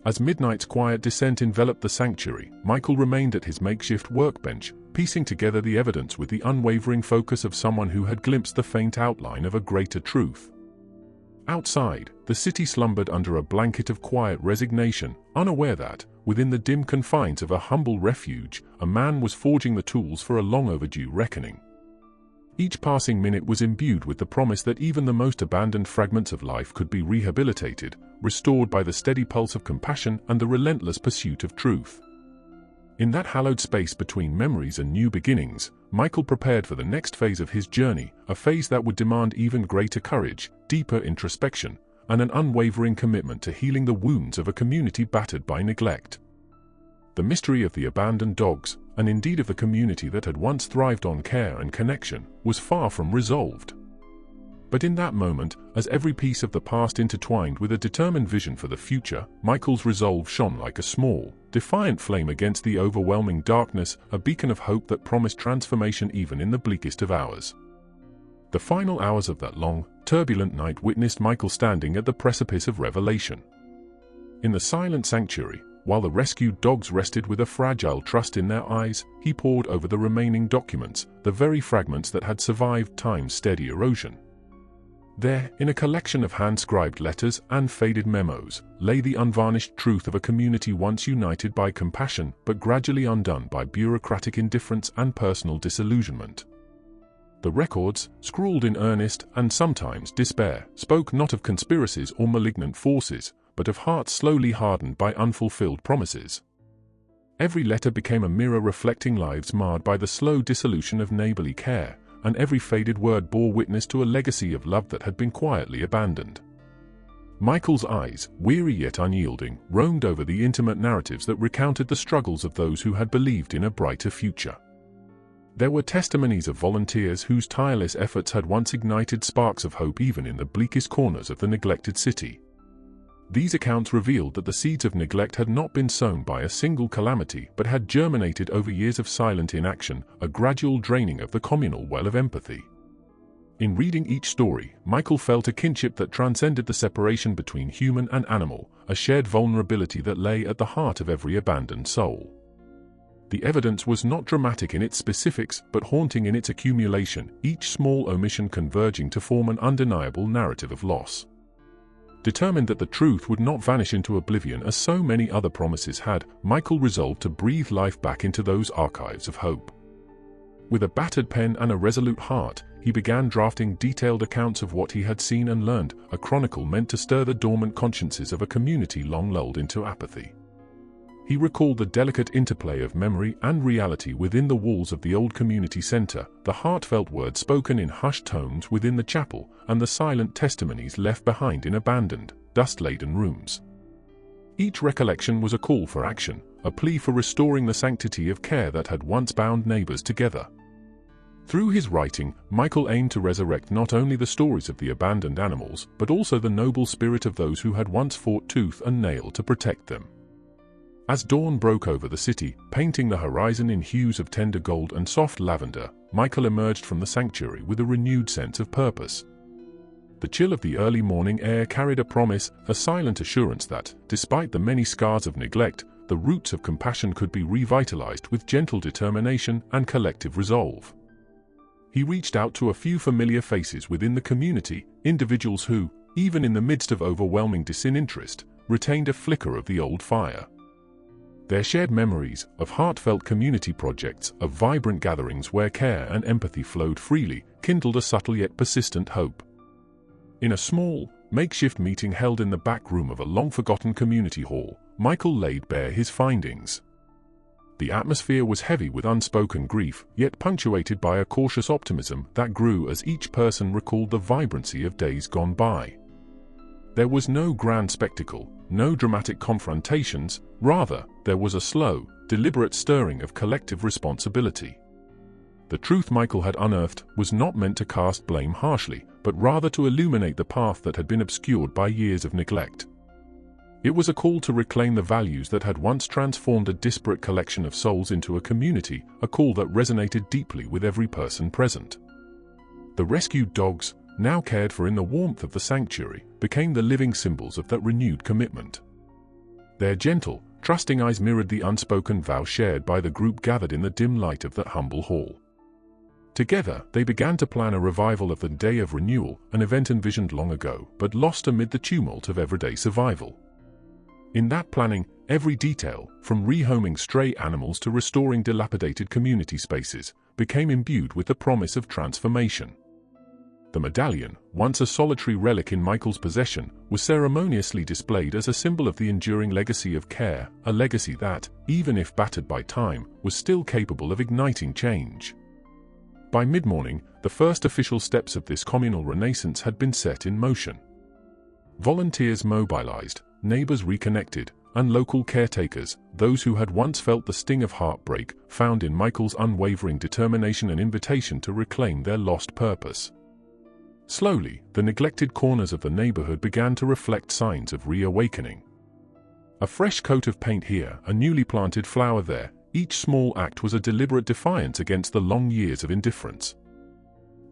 As midnight's quiet descent enveloped the sanctuary, Michael remained at his makeshift workbench, piecing together the evidence with the unwavering focus of someone who had glimpsed the faint outline of a greater truth. Outside, the city slumbered under a blanket of quiet resignation, unaware that, within the dim confines of a humble refuge, a man was forging the tools for a long-overdue reckoning. Each passing minute was imbued with the promise that even the most abandoned fragments of life could be rehabilitated, restored by the steady pulse of compassion and the relentless pursuit of truth. In that hallowed space between memories and new beginnings, Michael prepared for the next phase of his journey, a phase that would demand even greater courage, deeper introspection, and an unwavering commitment to healing the wounds of a community battered by neglect. The mystery of the abandoned dogs, and indeed of the community that had once thrived on care and connection, was far from resolved. But in that moment, as every piece of the past intertwined with a determined vision for the future, Michael's resolve shone like a small, defiant flame against the overwhelming darkness, a beacon of hope that promised transformation even in the bleakest of hours. The final hours of that long, turbulent night witnessed Michael standing at the precipice of revelation. In the silent sanctuary, while the rescued dogs rested with a fragile trust in their eyes, he pored over the remaining documents, the very fragments that had survived time's steady erosion. There, in a collection of hand-scribed letters and faded memos, lay the unvarnished truth of a community once united by compassion but gradually undone by bureaucratic indifference and personal disillusionment. The records, scrawled in earnest and sometimes despair, spoke not of conspiracies or malignant forces, but of hearts slowly hardened by unfulfilled promises. Every letter became a mirror reflecting lives marred by the slow dissolution of neighborly care, and every faded word bore witness to a legacy of love that had been quietly abandoned. Michael's eyes, weary yet unyielding, roamed over the intimate narratives that recounted the struggles of those who had believed in a brighter future. There were testimonies of volunteers whose tireless efforts had once ignited sparks of hope even in the bleakest corners of the neglected city. These accounts revealed that the seeds of neglect had not been sown by a single calamity but had germinated over years of silent inaction, a gradual draining of the communal well of empathy. In reading each story, Michael felt a kinship that transcended the separation between human and animal, a shared vulnerability that lay at the heart of every abandoned soul. The evidence was not dramatic in its specifics, but haunting in its accumulation, each small omission converging to form an undeniable narrative of loss. Determined that the truth would not vanish into oblivion as so many other promises had, Michael resolved to breathe life back into those archives of hope. With a battered pen and a resolute heart, he began drafting detailed accounts of what he had seen and learned, a chronicle meant to stir the dormant consciences of a community long lulled into apathy. He recalled the delicate interplay of memory and reality within the walls of the old community center, the heartfelt words spoken in hushed tones within the chapel, and the silent testimonies left behind in abandoned, dust-laden rooms. Each recollection was a call for action, a plea for restoring the sanctity of care that had once bound neighbors together. Through his writing, Michael aimed to resurrect not only the stories of the abandoned animals, but also the noble spirit of those who had once fought tooth and nail to protect them. As dawn broke over the city, painting the horizon in hues of tender gold and soft lavender, Michael emerged from the sanctuary with a renewed sense of purpose. The chill of the early morning air carried a promise, a silent assurance that, despite the many scars of neglect, the roots of compassion could be revitalized with gentle determination and collective resolve. He reached out to a few familiar faces within the community, individuals who, even in the midst of overwhelming disinterest, retained a flicker of the old fire. Their shared memories of heartfelt community projects, of vibrant gatherings where care and empathy flowed freely, kindled a subtle yet persistent hope. In a small, makeshift meeting held in the back room of a long-forgotten community hall, Michael laid bare his findings. The atmosphere was heavy with unspoken grief, yet punctuated by a cautious optimism that grew as each person recalled the vibrancy of days gone by. There was no grand spectacle, no dramatic confrontations, rather, there was a slow, deliberate stirring of collective responsibility. The truth Michael had unearthed was not meant to cast blame harshly, but rather to illuminate the path that had been obscured by years of neglect. It was a call to reclaim the values that had once transformed a disparate collection of souls into a community, a call that resonated deeply with every person present. The rescued dogs, now cared for in the warmth of the sanctuary, became the living symbols of that renewed commitment. Their gentle, trusting eyes mirrored the unspoken vow shared by the group gathered in the dim light of that humble hall. Together, they began to plan a revival of the Day of Renewal, an event envisioned long ago, but lost amid the tumult of everyday survival. In that planning, every detail, from rehoming stray animals to restoring dilapidated community spaces, became imbued with the promise of transformation. The medallion, once a solitary relic in Michael's possession, was ceremoniously displayed as a symbol of the enduring legacy of care, a legacy that, even if battered by time, was still capable of igniting change. By mid-morning, the first official steps of this communal renaissance had been set in motion. Volunteers mobilized, neighbors reconnected, and local caretakers, those who had once felt the sting of heartbreak, found in Michael's unwavering determination an invitation to reclaim their lost purpose. Slowly, the neglected corners of the neighborhood began to reflect signs of reawakening. A fresh coat of paint here, a newly planted flower there, each small act was a deliberate defiance against the long years of indifference.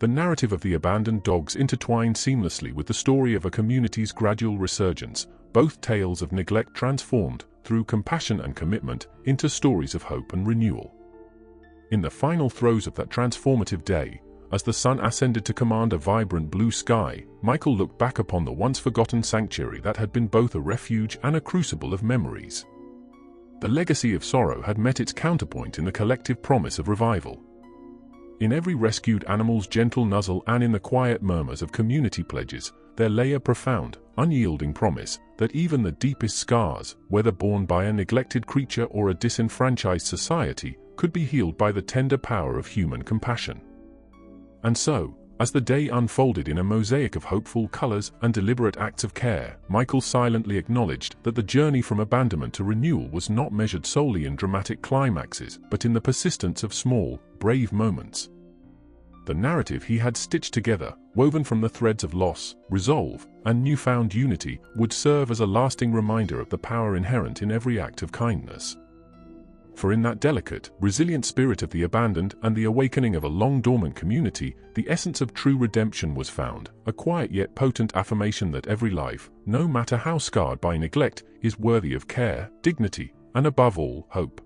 The narrative of the abandoned dogs intertwined seamlessly with the story of a community's gradual resurgence, both tales of neglect transformed, through compassion and commitment, into stories of hope and renewal. In the final throes of that transformative day, as the sun ascended to command a vibrant blue sky, Michael looked back upon the once-forgotten sanctuary that had been both a refuge and a crucible of memories. The legacy of sorrow had met its counterpoint in the collective promise of revival. In every rescued animal's gentle nuzzle and in the quiet murmurs of community pledges, there lay a profound, unyielding promise that even the deepest scars, whether borne by a neglected creature or a disenfranchised society, could be healed by the tender power of human compassion. And so, as the day unfolded in a mosaic of hopeful colors and deliberate acts of care, Michael silently acknowledged that the journey from abandonment to renewal was not measured solely in dramatic climaxes, but in the persistence of small, brave moments. The narrative he had stitched together, woven from the threads of loss, resolve, and newfound unity, would serve as a lasting reminder of the power inherent in every act of kindness. For in that delicate, resilient spirit of the abandoned and the awakening of a long-dormant community, the essence of true redemption was found, a quiet yet potent affirmation that every life, no matter how scarred by neglect, is worthy of care, dignity, and above all, hope.